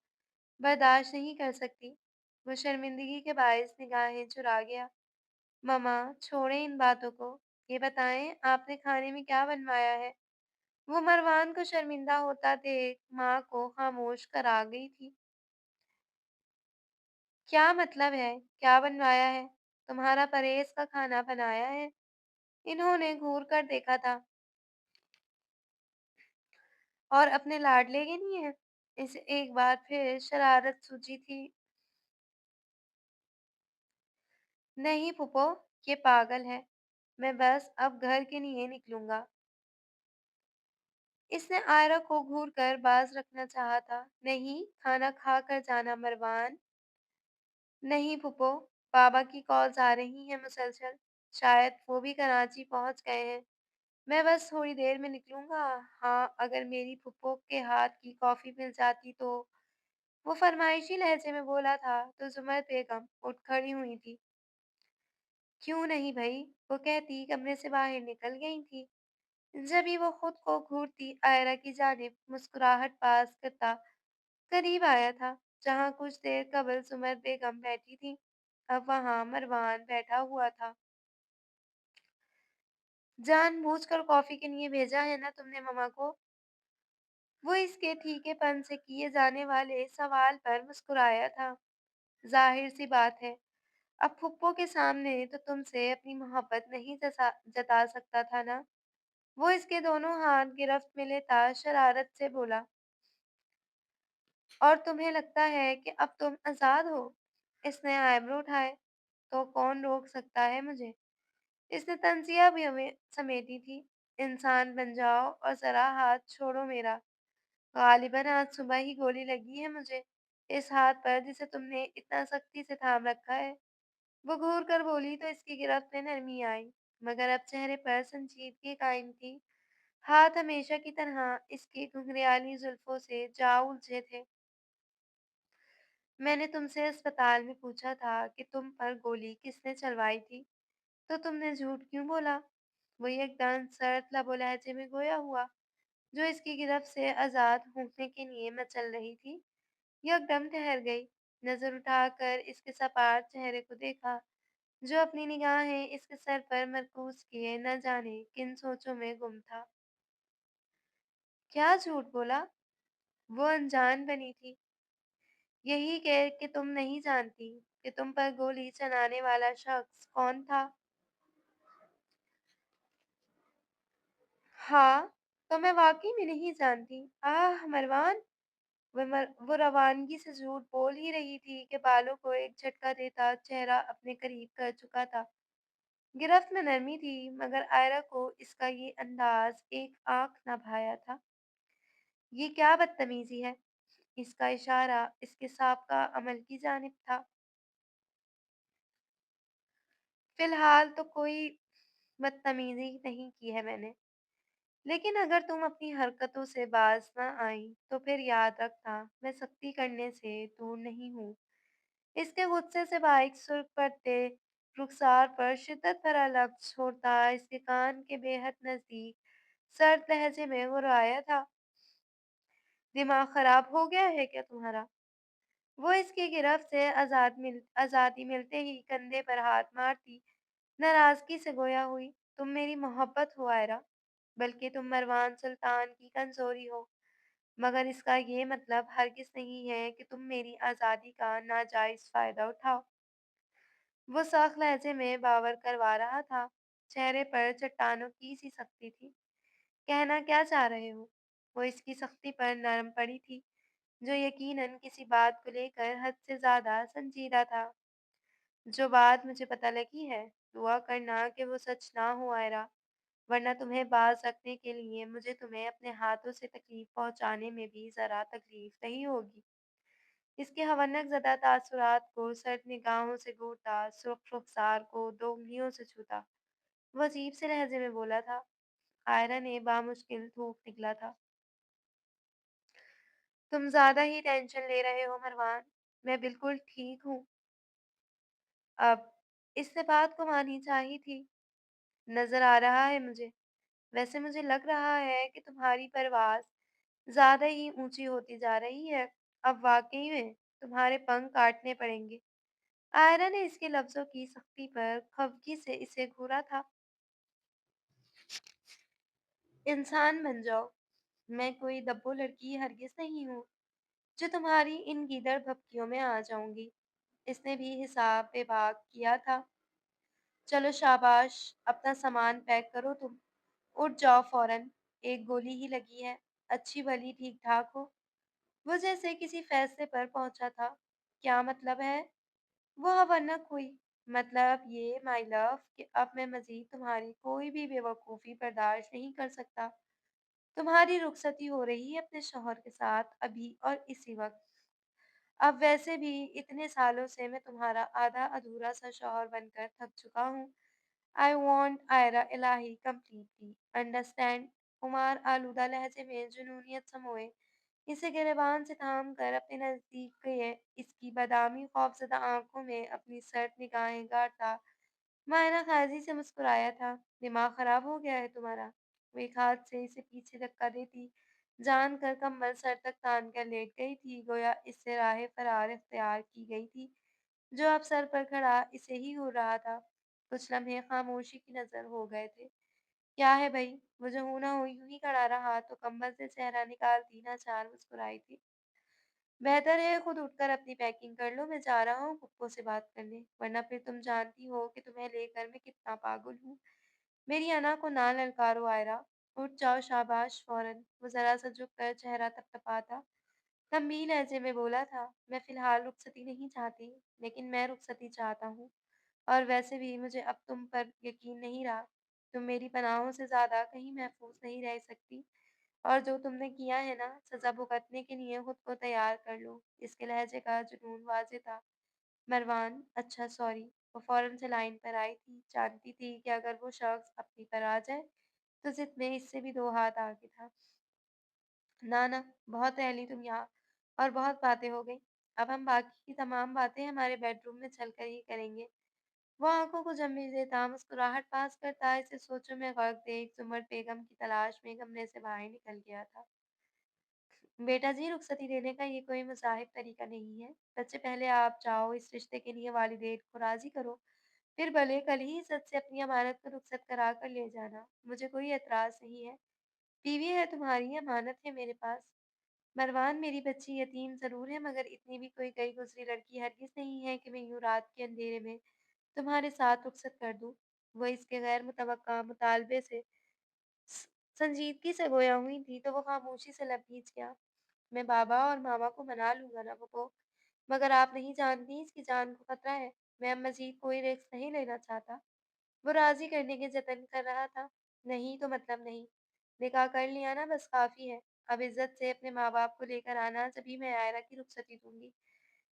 बर्दाश्त नहीं कर सकती। वो शर्मिंदगी के बायस निगाहें चुरा गया। ममा, छोड़ें इन बातों को। ये बताएं, आपने खाने में क्या बनवाया है? वो मरवान को शर्मिंदा होता देख माँ को खामोश करा गई थी। क्या मतलब है, क्या बनवाया है? तुम्हारा परहेज का खाना बनाया है। इन्होंने घूर कर देखा था। और अपने लाडले के लिए? इसे एक बार फिर शरारत सूझी थी। नहीं फूफो, ये पागल है। मैं बस अब घर के लिए निकलूंगा। इसने आयरा को घूर कर बाज रखना चाहा था। नहीं, खाना खा कर जाना मरवान। नहीं फूफो, बाबा की कॉल्स आ रही हैं मुसलसल। शायद वो भी कराची पहुंच गए हैं। मैं बस थोड़ी देर में निकलूंगा। हाँ, अगर मेरी फूफो के हाथ की कॉफी मिल जाती तो। वो फरमाइशी लहजे में बोला था तो जुमर बेगम उठ खड़ी हुई थी। क्यों नहीं भई, वो कहती कमरे से बाहर निकल गई थी। जब ही वो खुद को घूरती आयरा की जानिब मुस्कुराहट पास करता करीब आया था, जहाँ कुछ देर कबल जुमर बेगम बैठी थी, अब वहां मरवान बैठा हुआ था। जानबूझकर कॉफी के लिए भेजा है ना तुमने ममा को? वो इसके ठीकेपन से किए जाने वाले सवाल पर मुस्कुराया था। जाहिर सी बात है, अब फुप्पो के सामने तो तुमसे अपनी मोहब्बत नहीं जता सकता था ना। वो इसके दोनों हाथ गिरफ्त में लेता शरारत से बोला। और तुम्हें लगता है कि अब तुम आजाद हो? इसने आईब्रो उठाए, तो कौन रोक सकता है मुझे? इसने तंजिया भी हमें समेटी थी। इंसान बन जाओ और ज़रा हाथ छोड़ो मेरा। गालिबन आज सुबह ही गोली लगी है मुझे, इस हाथ पर जिसे तुमने इतना सख्ती से थाम रखा है। वो घूर कर बोली तो इसकी गिरफ्त में नरमी आई, मगर अब चेहरे पर संजीदगी कायम थी। हाथ हमेशा की तरह इसकी घुंघराली जुल्फों से जा उलझे थे। मैंने तुमसे अस्पताल में पूछा था कि तुम पर गोली किसने चलवाई थी, तो तुमने झूठ क्यों बोला? वो एकदम सर्द लबो लहजे में गोया हुआ, जो इसकी गिरफ्त से आजाद होने के लिए मचल रही थी, यकदम ठहर गई। नजर उठाकर इसके सपाट चेहरे को देखा, जो अपनी निगाहें इसके सर पर मरकूज किए न जाने किन सोचों में गुम था। क्या झूठ बोला? वो अनजान बनी थी। यही कह कि तुम नहीं जानती कि तुम पर गोली चलाने वाला शख्स कौन था। हाँ, तो मैं वाकई में नहीं जानती। आह मरवान! वो रवानगी से झूठ बोल ही रही थी कि बालों को एक झटका देता चेहरा अपने करीब कर चुका था। गिरफ्त में नरमी थी, मगर आयरा को इसका ये अंदाज एक आंख न भाया था। ये क्या बदतमीजी है? इसका इशारा इसके साबका अमल की जानिब था। फिलहाल तो कोई बदतमीजी नहीं की है मैंने, लेकिन अगर तुम अपनी हरकतों से बाज न आई, तो फिर याद रखना मैं सख्ती करने से दूर नहीं हूँ। इसके गुस्से से बाइक सुर्ख पड़ते रुखसार पर शिद्दत भरा लफ्ज छोड़ता इसके कान के बेहद नजदीक सर्द लहजे में गुर्राया था। दिमाग खराब हो गया है क्या तुम्हारा? वो इसकी गिरफ्त से आजादी मिलते ही कंधे पर हाथ मारती नाराजगी से गोया हुई। तुम मेरी मोहब्बत हो आयरा, बल्कि तुम मरवान सुल्तान की कंजोरी हो, मगर इसका ये मतलब हरगिज नहीं है कि तुम मेरी आज़ादी का नाजायज फायदा उठाओ। वो सख्त लहजे में बावर करवा रहा था, चेहरे पर चट्टानों की सी सख्ती थी। कहना क्या चाह रहे हो? वो इसकी सख्ती पर नरम पड़ी थी, जो यकीनन किसी बात को लेकर हद से ज्यादा संजीदा था। जो बात मुझे पता लगी है, दुआ करना कि वो सच ना हो आयरा, वरना तुम्हें बाज रखने के लिए मुझे तुम्हें अपने हाथों से तकलीफ पहुंचाने में भी जरा तकलीफ नहीं होगी। इसके हवनक ज़दा तासुरात को सर्द निगाहों से घूरता, सुर्ख रुखसार को दो उंगलियों से छूता, वो अजीब से लहजे में बोला था। आयरा ने बामुश्किल थूक निकला था। तुम ज्यादा ही टेंशन ले रहे हो मरवान। मैं बिल्कुल ठीक हूँ। अब इससे बात को मानी चाहिए थी। नजर आ रहा है मुझे। वैसे मुझे लग रहा है कि तुम्हारी परवाज़ ज़्यादा ही ऊँची होती जा रही है। अब वाक़ई में तुम्हारे पंख काटने पड़ेंगे। आयरा ने इसके लफ्ज़ों की सख्ती पर खफगी से इसे घूरा था। इंसान बन जाओ। मैं कोई दब्बो लड़की हरगिज़ नहीं हूँ, जो तुम्हारी इन गीदड़ भभकियों में आ जाऊँगी। इसने भी हिसाब बेबाक किया था। चलो शाबाश, अपना सामान पैक करो तुम। उठ जाओ फ़ौरन, एक गोली ही लगी है, अच्छी भली ठीक-ठाक हो। वो जैसे किसी फैसले पर पहुंचा था। क्या मतलब है? वो अवनक हुई। मतलब ये माय लव कि अब मैं मज़ीद तुम्हारी कोई भी बेवकूफ़ी बर्दाश्त नहीं कर सकता। तुम्हारी रुखसती हो रही है अपने शौहर के साथ अभी और इसी वक्त। अब वैसे भी इतने सालों से मैं तुम्हारा आधा अधूरा सा शौहर बनकर थक चुका हूँ। I want Aira Ilahi completely understand. उमार आलूदा लहजे में जुनूनियत समोए इसे गिरबान से थाम कर अपने नजदीक गए। इसकी बादामी खौफजदा आंखों में अपनी सर्द निगाहें गारता मायना खाजी से मुस्कुराया था। दिमाग खराब हो गया है तुम्हारा? वो एक हाथ से इसे पीछे धक्का देती जान कर कम्बल सर तक तान कर लेट गई थी, गोया इससे राह फरार इख्तियार की गई थी, जो अब सर पर खड़ा इसे ही हो रहा था। कुछ लम्हे खामोशी की नजर हो गए थे। क्या है भई? वो जो हूं ना हो यूं ही खड़ा रहा तो कंबल से चेहरा निकालती नाचार मुस्कुराई थी। बेहतर है खुद उठकर अपनी पैकिंग कर लो, मैं जा रहा हूँ पुप्पो से बात करने, वरना फिर तुम जानती हो कि तुम्हें लेकर मैं कितना पागल हूँ। मेरी अना को ना ललकारो आयरा। उठ जाओ शाबाश फौरन। वो जरा सा झुक कर चेहरा थपथपाता गंभीर लहजे में बोला था, मैं फ़िलहाल रुखसती नहीं चाहती, लेकिन मैं रुखसती चाहता हूँ। और वैसे भी मुझे अब तुम पर यकीन नहीं रहा। तुम मेरी पनाहों से ज़्यादा कहीं महफ़ूज़ नहीं रह सकती। और जो तुमने किया है ना, सज़ा भुगतने के लिए खुद को तैयार कर लो। इसके लहजे का जुनून वाज़िह था। मरवान, अच्छा सॉरी। वो फ़ौरन से लाइन पर आई थी, जानती थी कि अगर वो शख़्स अपनी पर आ जाए, तो ज़िद में इससे भी 2 हाथ आगे था। ना, ना, बहुत रह ली तुम यहाँ और बहुत बातें हो गईं। अब हम बाकी की तमाम बातें हमारे बेडरूम में चलकर ही करेंगे। वो आँखों को झम्मी देता, मुस्कुराहट पास करता, इसे सोचों में गर्क देख जुम्मन बेगम की तलाश में कमरे से बाहर निकल गया था। बेटा जी, रुखसती देने का ये कोई मुसाहिब तरीका नहीं है। सबसे पहले आप जाओ, इस रिश्ते के लिए वालिदैन को राज़ी करो। फिर भले कल ही इज़्ज़त से अपनी अमानत को रुखसत करा कर ले जाना। मुझे कोई एतराज़ नहीं है। बीवी है तुम्हारी, अमानत है मेरे पास। मरवान, मेरी बच्ची यतीम ज़रूर है, मगर इतनी भी कोई गई गुज़री लड़की हरगिज़ नहीं है कि मैं यूँ रात के अंधेरे में तुम्हारे साथ रुखसत कर दूँ। वो इसके गैर मुतवक्का मुतालबे से स संजीदगी से गोया हुई थी, तो वो खामोशी से लबरेज गया। मैं बाबा और मामा को मना लूँगा ना पप्पो, मगर आप नहीं जानती इसकी जान को खतरा है। मैं अब मज़ीद कोई रिस्क नहीं लेना चाहता। वो राज़ी करने के जतन कर रहा था। नहीं तो मतलब नहीं। निकाह कर लिया ना, बस काफ़ी है। अब इज़्ज़त से अपने माँ-बाप को लेकर आना, तभी मैं आयरा की रुखसती दूँगी।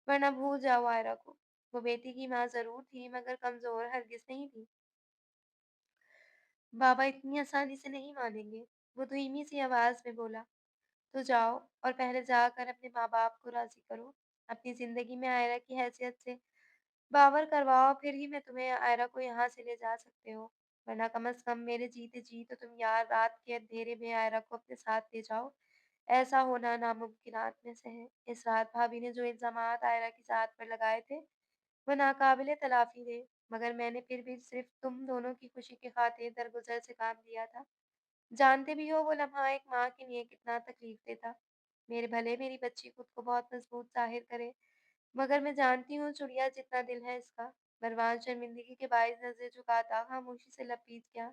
वरना भूल जाओ आयरा को। वो बेटी की माँ ज़रूर थी, मगर कमज़ोर हरगिज़ नहीं थी। बाबा इतनी आसानी से नहीं मानेंगे। वो धीमी सी आवाज़ में बोला। तो जाओ और पहले जाकर अपने माँ-बाप को राज़ी करो। अपनी ज़िंदगी में आयरा की हैसियत से बावर करवाओ, फिर ही मैं तुम्हें आयरा को यहाँ से ले जा सकते हो। वरना कम से कम मेरे जीते जी तो तुम यार रात के अंधेरे में आयरा को अपने साथ ले जाओ। ऐसा होना नामुमकिनात में से है। इस रात भाभी ने जो इल्ज़ामात आयरा की ज़ात पर लगाए थे, वो नाकाबिले तलाफ़ी थे। मगर मैंने फिर भी सिर्फ़ तुम दोनों की खुशी की खातिर दरगुज़र से काम लिया था। जानते भी हो वो लम्हा एक माँ के लिए कितना तकलीफ़ देता। मेरे भले मेरी बच्ची खुद को बहुत मज़बूत ज़ाहिर करे, मगर मैं जानती हूँ चिड़िया जितना दिल है इसका। मरवान शर्मिंदगी के बायस नज़रें झुकाता खामोशी से लबरेज गया।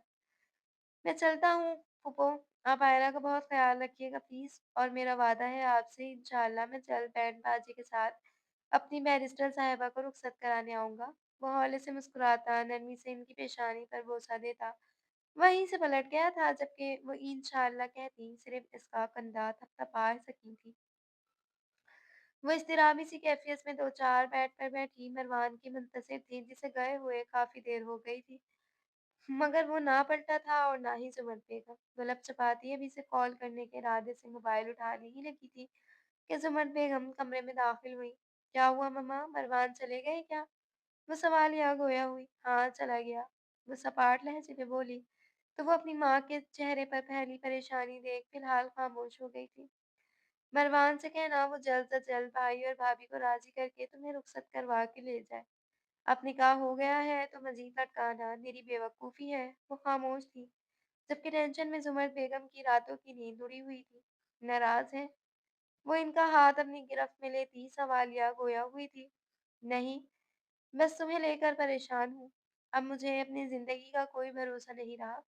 मैं चलता हूँ फूफो, आप आयरा का बहुत ख़्याल रखिएगा प्लीज़, और मेरा वादा है आपसे इंशाअल्लाह मैं जल्द बैंड बाजी के साथ अपनी बैरिस्टर साहिबा को रुखसत कराने आऊँगा। वो हौले से मुस्कुराता, नरमी से इनकी पेशानी पर बोसा देता। वहीं से पलट गया था, जबकि वो इंशाअल्लाह कहती सिर्फ़ इसका कंधा थपथपा सकी थी। वो इज़्तिराबी सी कैफ़ियत में 2-4 बेड पर बैठी मरवान की मुंतज़िर थी, जिसे गए हुए काफ़ी देर हो गई थी। मगर वो ना पलटा था और ना ही ज़ुमर बेगम। वो लपचपाती अभी से कॉल करने के इरादे से मोबाइल उठाने ही लगी थी कि ज़ुमर बेगम कमरे में दाख़िल हुईं। क्या हुआ मम्मा? मरवान चले गए क्या? वो सवालिया गोया हुई। हाँ, चला गया। वो सपाट लहज़े में बोली, तो वो अपनी माँ के चेहरे पर फैली परेशानी देख फ़िलहाल खामोश हो गई थी। मरवान से कहना वो जल्द से जल्द भाई और भाभी को राज़ी करके तुम्हें रुखसत करवा के ले जाए। अब निकाह हो गया है तो मज़ीद लटकाना मेरी बेवकूफ़ी है। वो खामोश थी, जबकि टेंशन में ज़ुमर बेगम की रातों की नींद उड़ी हुई थी। नाराज़ है? वो इनका हाथ अपनी गिरफ्त में लेती सवालिया गोया हुई थी। नहीं, बस तुम्हें लेकर परेशान हूँ। अब मुझे अपनी ज़िंदगी का कोई भरोसा नहीं रहा।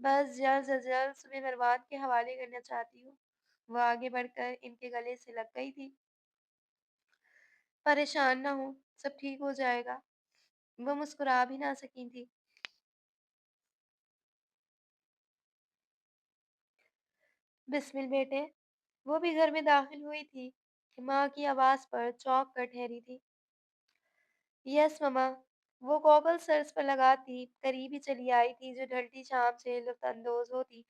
बस जल्द से जल्द तुम्हें मरवान के हवाले करना चाहती हूँ। वो आगे बढ़कर इनके गले से लग गई थी। परेशान ना हो, सब ठीक हो जाएगा। वो मुस्कुरा भी ना सकी थी। बिस्मिल बेटे, वो भी घर में दाखिल हुई थी कि माँ की आवाज़ पर चौंक कर ठहरी थी। यस मम्मा। वो गॉगल सर्स पर लगाती करीब ही चली आई थी, जो ढलती शाम से लुत्फ़अंदोज़ होती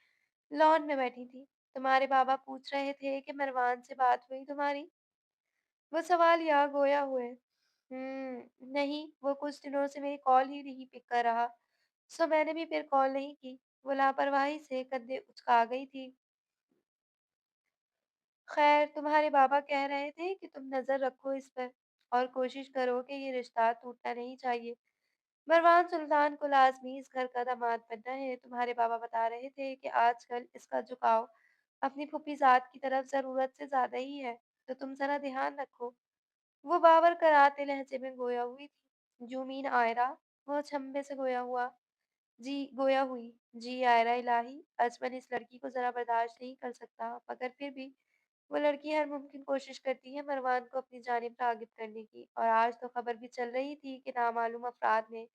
लॉन में बैठी थी। तुम्हारे बाबा पूछ रहे थे कि मरवान से बात हुई तुम्हारी? वो सवाल यहाँ गोया हुए। नहीं, वो कुछ दिनों से मेरी कॉल ही नहीं पिक कर रहा, सो मैंने भी फिर कॉल नहीं की। वो लापरवाही से कद्दे उचका गई थी। खैर, तुम्हारे बाबा कह रहे थे कि तुम नज़र रखो इस पर और कोशिश करो कि ये रिश्ता टूटना नहीं चाहिए। मरवान सुल्तान को लाज़मी इस घर का दामाद बनना है। तुम्हारे बाबा बता रहे थे कि आजकल इसका झुकाव अपनी फूफीज़ाद की तरफ ज़रूरत से ज़्यादा ही है, तो तुम ज़रा ध्यान रखो। वो बावर कराते लहजे में गोया हुई थी। "यूँ आयरा?" वो अचंभे से गोया हुई। "जी आयरा इलाही, अजमल इस लड़की को ज़रा बर्दाश्त नहीं कर सकता, मगर फिर भी वो लड़की हर मुमकिन कोशिश करती है मरवान को अपनी जानिब राग़िब करने की, और आज तो खबर भी चल रही थी कि नामालूम अफ़राद ने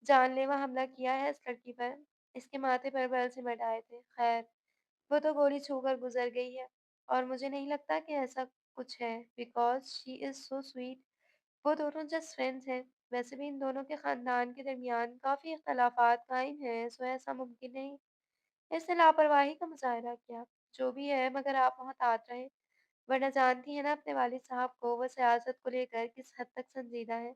जानलेवा हमला किया है इस लड़की पर। इसके माथे पर बल सिमट आए थे। खैर, वो तो गोली छूकर गुज़र गई है, और मुझे नहीं लगता कि ऐसा कुछ है, because she is so sweet. वो दोनों जस्ट फ्रेंड्स हैं। वैसे भी इन दोनों के ख़ानदान के दरमियान काफ़ी इख्तलाफ़ात कायम हैं, सो ऐसा मुमकिन नहीं। इसने लापरवाही का मुज़ाहिरा किया। जो भी है, मगर आप मोहतात रहें, वरना जानती हैं ना अपने वालिद साहब को, वो सियासत को लेकर किस हद तक संजीदा हैं।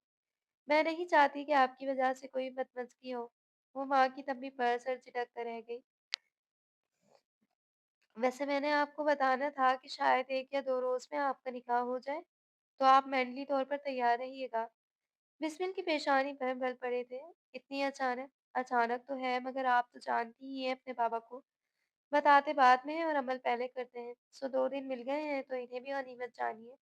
मैं नहीं चाहती कि आपकी वजह से कोई बदमज़गी हो। वो माँ की तंबी पर सर झिटक कर रह गई। वैसे मैंने आपको बताना था कि शायद 1 या 2 रोज़ में आपका निकाह हो जाए, तो आप मेंटली तौर पर तैयार रहिएगा। बिस्मिल की पेशानी पर बल पड़े थे। इतनी अचानक? अचानक तो है, मगर आप तो जानती ही हैं अपने बाबा को। बताते बाद में हैं और अमल पहले करते हैं। सो 2 दिन मिल गए हैं, तो इन्हें भी गनीमत जानिए।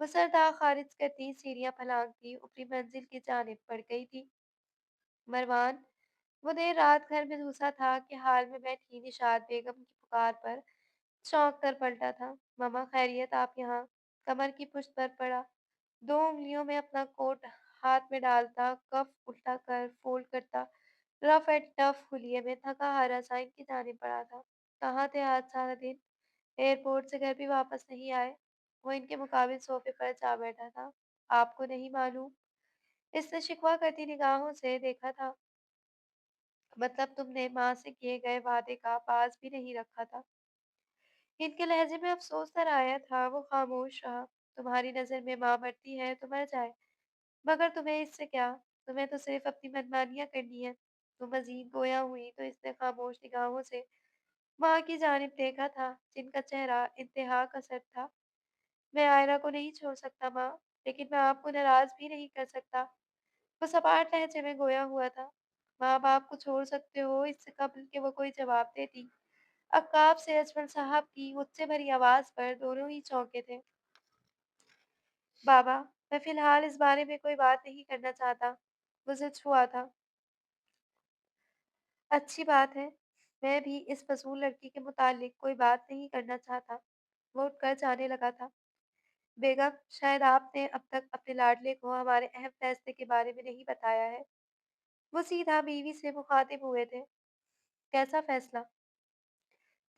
वो सरदार खारिज करती सीढ़ियाँ फलांगती ऊपरी मंजिल की जानिब बढ़ गई थी। मरवान, वो देर रात घर में घुसा था कि हाल में बैठी निशात बेगम की पुकार पर चौंक कर पलटा था। ममा खैरियत, आप यहाँ? कमर की पुश्त पर पड़ा, 2 उंगलियों में अपना कोट हाथ में डालता, कफ उल्टा कर फोल्ड करता, रफ एंड टफ हुलिये में थका हारा सा इनकी जानिब बढ़ा था। कहाँ थे आज सारा दिन? एयरपोर्ट से घर भी वापस नहीं आए? वो इनके मुकाबिल सोफे पर जा बैठा था। आपको नहीं मालूम? इसने शिकवा करती निगाहों से देखा था। मतलब तुमने माँ से किए गए वादे का पास भी नहीं रखा था। इनके लहजे में अफ़सोस सा आया था, वो खामोश रहा। तुम्हारी नज़र में माँ मरती है तो मर जाए, मगर तुम्हें इससे क्या? तुम्हें तो सिर्फ़ अपनी मनमानियाँ करनी हैं। तुम मज़ीद गोया हुई तो इसने खामोश निगाहों से माँ की जानिब देखा था, जिनका चेहरा इंतहा का सर था। मैं आयरा को नहीं छोड़ सकता माँ, लेकिन मैं आपको नाराज़ भी नहीं कर सकता। वो सपाट लहजे में गोया हुआ था। माँ-बाप को छोड़ सकते हो, इससे कबल कि वो कोई जवाब देती। अक्काब से अजमल साहब की गुस्से भरी आवाज़ पर दोनों ही चौंके थे। बाबा, मैं फ़िलहाल इस बारे में कोई बात नहीं करना चाहता। वो ज़िद हुआ था। अच्छी बात है। मैं भी इस फ़ज़ूल लड़की के मुताल्लिक़ कोई बात नहीं करना चाहता। वो उठकर जाने लगा था। बेगम, शायद आपने अब तक अपने लाडले को हमारे अहम फ़ैसले के बारे में नहीं बताया है। वो सीधा बीवी से मुखातिब हुए थे। कैसा फ़ैसला?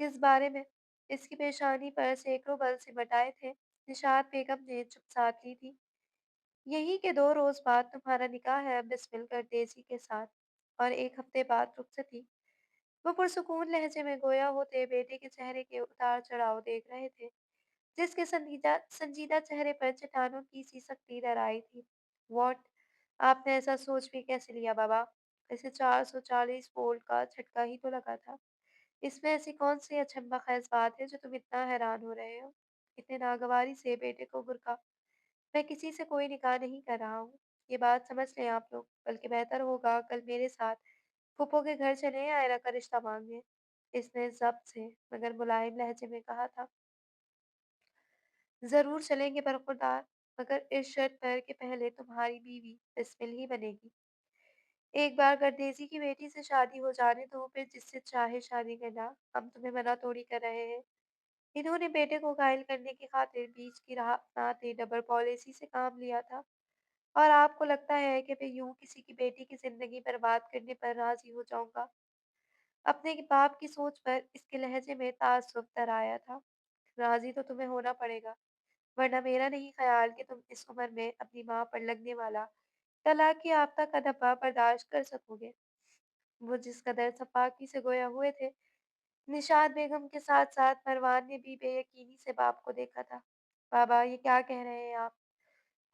किस बारे में? इसकी पेशानी पर सैकड़ों बल सिमट आए थे। निशात बेगम ने चुप साध ली थी। यही के 2 रोज़ बाद तुम्हारा निकाह है बिस्मिल गर्देज़ी के साथ, और 1 हफ्ते बाद रुखसती। वो पुरसुकून लहजे में गोया होते बेटे के चेहरे के उतार-चढ़ाव देख रहे थे, जिसके संजीदा संजीदा चेहरे पर चट्टानों की सी सख्ती दर आई थी। व्हाट? आपने ऐसा सोच भी कैसे लिया बाबा? इसे 440 वोल्ट का झटका ही तो लगा था। इसमें ऐसी कौन-सी अचंभा-खेज़ बात है जो तुम इतना हैरान हो रहे हो? इतने नागवारी से बेटे को बुरका। मैं किसी से कोई निकाह नहीं कर रहा हूँ। ये बात समझ लें आप लोग, बल्कि बेहतर होगा कल मेरे साथ फूफो के घर चलें आयरा का रिश्ता माँगने। इसने ज़ब्त से मगर मुलायम लहजे में कहा था। ज़रूर चलेंगे बरखुरदार, मगर इस शर्त पर कि पहले तुम्हारी बीवी बिस्मिल ही बनेगी। एक बार गर्देज़ी की बेटी से शादी हो जाने दो, फिर जिससे चाहे शादी करना। हम तुम्हें मना थोड़ी कर रहे हैं। इन्होंने बेटे को घायल करने की खातिर बीच की राह अपनाते डबल पॉलिसी से काम लिया था, और आपको लगता है कि मैं यूं किसी की बेटी की जिंदगी बर्बाद करने पर राजी हो जाऊंगा? अपने बाप की सोच पर इसके लहजे में ताज्जुब तर आया था। राजी तो तुम्हें होना पड़ेगा, वरना मेरा नहीं ख्याल कि तुम इस उम्र में अपनी माँ पर लगने वाला तलाक की आफ्ता का धब्बा बर्दाश्त कर सकोगे। वो जिस कदर सफाकी से गोया हुए थे, निशात बेगम के साथ-साथ मरवान ने भी बेयकीनी से बाप को देखा था। बाबा, ये क्या कह रहे हैं आप?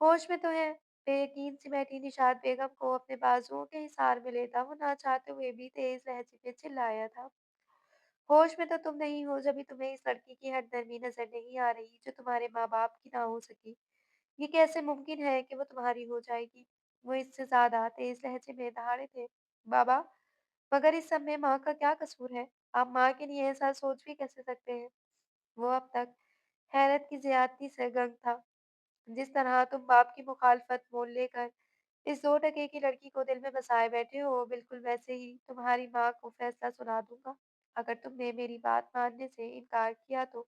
होश में तो हैं? बेयकीन सी बैठी निशात बेगम को अपने बाजुओं के हिसार में लेता वो ना चाहते हुए भी तेज लहजे में चिल्लाया था। होश में तो तुम नहीं हो, जब भी तुम्हें इस लड़की की हठधर्मी नजर नहीं आ रही जो तुम्हारे माँ बाप की ना हो सकी। ये कैसे मुमकिन है कि वो तुम्हारी हो जाएगी? वो इससे ज्यादा तेज लहजे में दहाड़े थे। बाबा, मगर इस सब में माँ का क्या कसूर है? आप माँ के लिए ऐसा सोच भी कैसे सकते हैं? वो अब तक हैरत की ज़्यादती से दंग था। जिस तरह तुम बाप की मुखालफत मोल लेकर इस 2 टके की लड़की को दिल में बसाए बैठे हो, बिल्कुल वैसे ही तुम्हारी माँ को फैसला सुना दूँगा। अगर तुमने मेरी बात मानने से इनकार किया तो।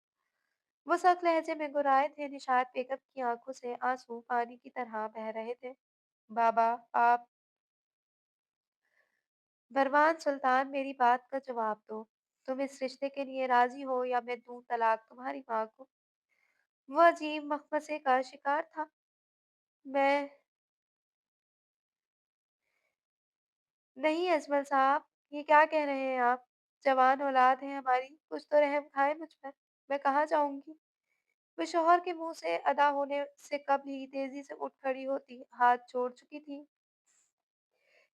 वो सख्त लहजे में गुर्राए थे। निशात बेगम की आंखों से आंसू पानी की तरह बह रहे थे। बाबा, आप बरवान सुल्तान, मेरी बात का जवाब दो। तुम इस रिश्ते के लिए राजी हो या मैं दूं तलाक तुम्हारी माँ को? वो अजीब मखमसे का शिकार था। मैं नहीं अजमल साहब, ये क्या कह रहे हैं आप? जवान औलाद है हमारी, कुछ तो रहम खाए मुझ पर। मैं कहाँ जाऊंगी? वो शौहर के मुंह से अदा होने से कब ही तेजी से उठ खड़ी होती, हाथ छोड़ चुकी थी।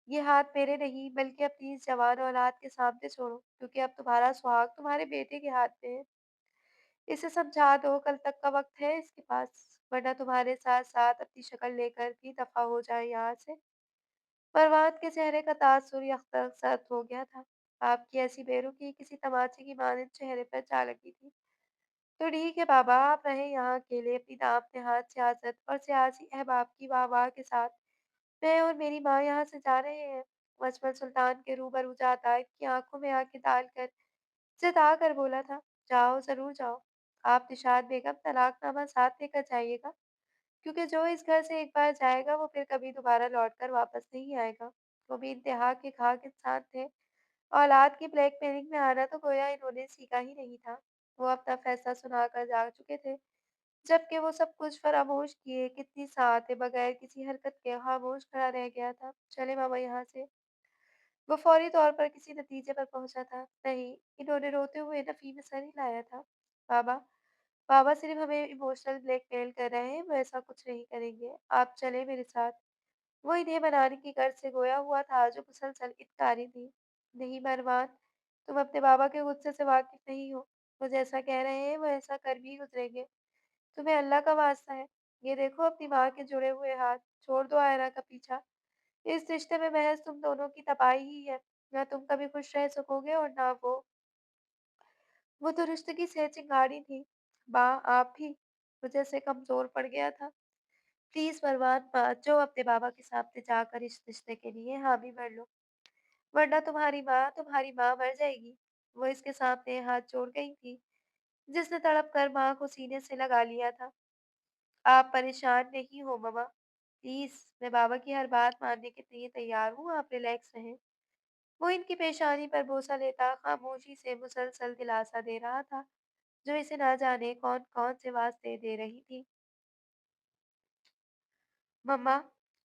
ये हाथ मेरे नहीं बल्कि अपनी इस जवान औलाद के सामने छोड़ो, क्योंकि अब तुम्हारा सुहाग तुम्हारे बेटे के हाथ में है। इसे समझा दो, कल तक का वक्त है इसके पास, वरना तुम्हारे साथ साथ अपनी शक्ल लेकर भी दफा हो जाए यहाँ से। परवान के चेहरे का तासुर यकसर हो गया था। आपकी ऐसी बेरुखी किसी तमाचे की मानिंद चेहरे पर जा लगी थी। तो ठीक है बाबा, आप रहे यहाँ अकेले अपनी दांव-नहात सियासत और सियासी अहबाब की वाह-वाह के साथ। मैं और मेरी माँ यहाँ से जा रहे हैं। अजमल सुल्तान के रूबरू जाता की आंखों में आंखें डालकर जता कर बोला था, जाओ, ज़रूर जाओ। आप निशात बेगम तलाकनामा साथ लेकर जाइएगा, क्योंकि जो इस घर से एक बार जाएगा वो फिर कभी दोबारा लौट कर वापस नहीं आएगा। वो भी इंतहा के खाक इंसान थे। औलाद की ब्लैकमेलिंग में आना तो गोया इन्होंने सीखा ही नहीं था। वो अपना फैसला सुनाकर जा चुके थे, जबकि वो सब कुछ फरामोश किए कितनी साल बगैर किसी हरकत के खामोश खड़ा रह गया था। चले मामा यहाँ से। वो फौरी तौर पर किसी नतीजे पर पहुंचा था। नहीं, इन्होंने रोते हुए नफी में सर हिलाया था। बाबा, बाबा सिर्फ हमें इमोशनल ब्लैकमेल कर रहे हैं, वो ऐसा कुछ नहीं करेंगे। आप चले मेरे साथ। वो इन्हें मनाने की गर्ज से गोया हुआ था जो मुसलसल इत्कारी थी। नहीं मरवान, तुम अपने बाबा के गुस्से से वाकिफ नहीं हो। वो जैसा कह रहे हैं वो ऐसा कर भी गुजरेंगे। तुम्हें अल्लाह का वास्ता है, ये देखो अपनी माँ के जुड़े हुए हाथ। छोड़ दो आयरा का पीछा। इस रिश्ते में महज तुम दोनों की तबाही ही है। ना तुम कभी खुश रह सकोगे और ना वो। वो तो रिश्ते की सह चिंगारी थी। आप भी। वो जैसे कमजोर पड़ गया था। प्लीज परवान जो अपने बाबा के सामने जाकर इस रिश्ते के लिए हामी भर लो, वरना तुम्हारी माँ मर जाएगी। वो इसके सामने हाथ जोड़ गई थी, जिसने तड़प कर माँ को सीने से लगा लिया था। आप परेशान नहीं हो ममा, प्लीज। मैं बाबा की हर बात मानने के लिए तैयार हूँ, आप रिलैक्स रहें। वो इनकी पेशानी पर बोसा लेता खामोशी से मुसलसल दिलासा दे रहा था, जो इसे ना जाने कौन कौन से वास्ते दे रही थी। मम्मा,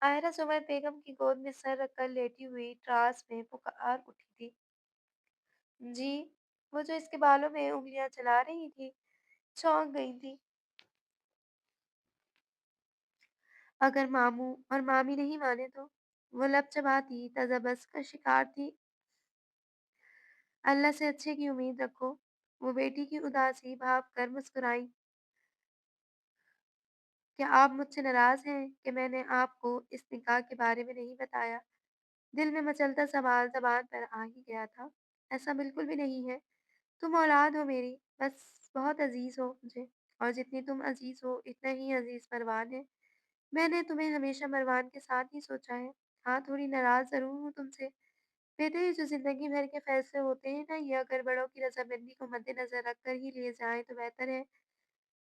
आयरा जुमैर बेगम की गोद में सर रखकर लेटी हुई त्रास में पुकार उठी थी। जी। वो जो इसके बालों में उंगलियां चला रही थी, चौंक गई थी। अगर मामू और मामी नहीं माने तो? वो लपचपाती तजब्बस का शिकार थी। अल्लाह से अच्छे की उम्मीद रखो। वो बेटी की उदासी भाप कर मुस्कुराई। क्या आप मुझसे नाराज हैं कि मैंने आपको इस निकाह के बारे में नहीं बताया? दिल में मचलता सवाल ज़बान पर आ ही गया था। ऐसा बिल्कुल भी नहीं है। तुम औलाद हो मेरी, बस बहुत अज़ीज़ हो मुझे, और जितनी तुम अज़ीज़ हो, इतना ही अज़ीज़ मरवान है। मैंने तुम्हें हमेशा मरवान के साथ ही सोचा है। हाँ, थोड़ी नाराज़ ज़रूर हूँ तुमसे। बेटे, ये जो ज़िंदगी भर के फ़ैसले होते हैं ना, ये अगर बड़ों की रज़ामंदी को मद्देनज़र रखकर ही लिए जाएँ तो बेहतर है।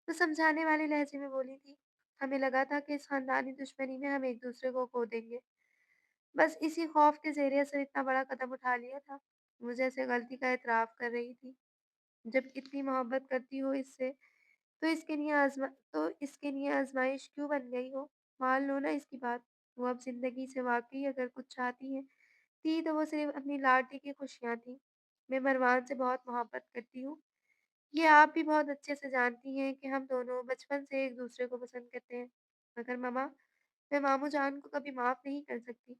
वो समझाने वाले लहजे में बोली थी। हमें लगा था कि इस ख़ानदानी दुश्मनी में हम एक-दूसरे को खो देंगे। बस इसी खौफ के ज़ेरे असर इतना बड़ा कदम उठा लिया था। वो जैसे गलती का एतराफ़ कर रही थी। जब इतनी मोहब्बत करती हो इससे, तो इसके लिए आज़माइश क्यों बन गई हो? मान लो ना इसकी बात। वो अब ज़िंदगी से वाक़ई अगर कुछ चाहती है, थी तो वो सिर्फ़ अपनी लाडली की खुशियाँ थी। मैं मरवान से बहुत मोहब्बत करती हूँ। ये आप भी बहुत अच्छे से जानती हैं कि हम दोनों बचपन से एक-दूसरे को पसंद करते हैं। मगर मम्मा, मैं मामू जान को कभी माफ़ नहीं कर सकती।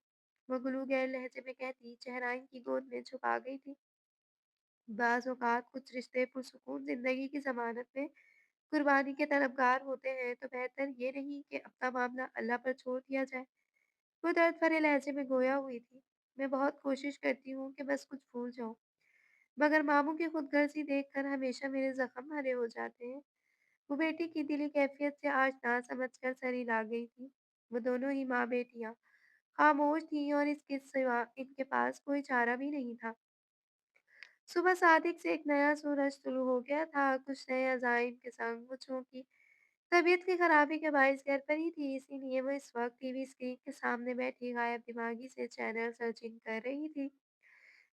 वो गुलूगैर लहजे में कहती चेहरा इनकी गोद में छुपा गई थी। बाज़ औक़ात कुछ रिश्ते पुरसुकून ज़िंदगी की ज़मानत में कुर्बानी के तलबगार होते हैं, तो बेहतर ये नहीं कि अपना मामला अल्लाह पर छोड़ दिया जाए। वो दर्द भरे लहजे में गोया हुई थी। मैं बहुत कोशिश करती हूँ कि बस कुछ भूल जाऊँ, मगर मामू की खुदगर्ज़ी देखकर हमेशा मेरे ज़ख्म हरे हो जाते हैं। वो बेटी की दिली कैफ़ियत से आज ना समझकर सर हिला गई थी। वो दोनों ही माँ-बेटियाँ खामोश थीं और इसके सिवा इनके पास कोई चारा भी नहीं था। सुबह सादिक से एक नया सूरज तुलू हो गया था, कुछ नए अज़ाइम के संग मुझको की तबीयत की खराबी के बाइस घर पर ही थी, इसीलिए वो इस वक्त टीवी स्क्रीन के सामने बैठी गायब दिमागी से चैनल सर्चिंग कर रही थी।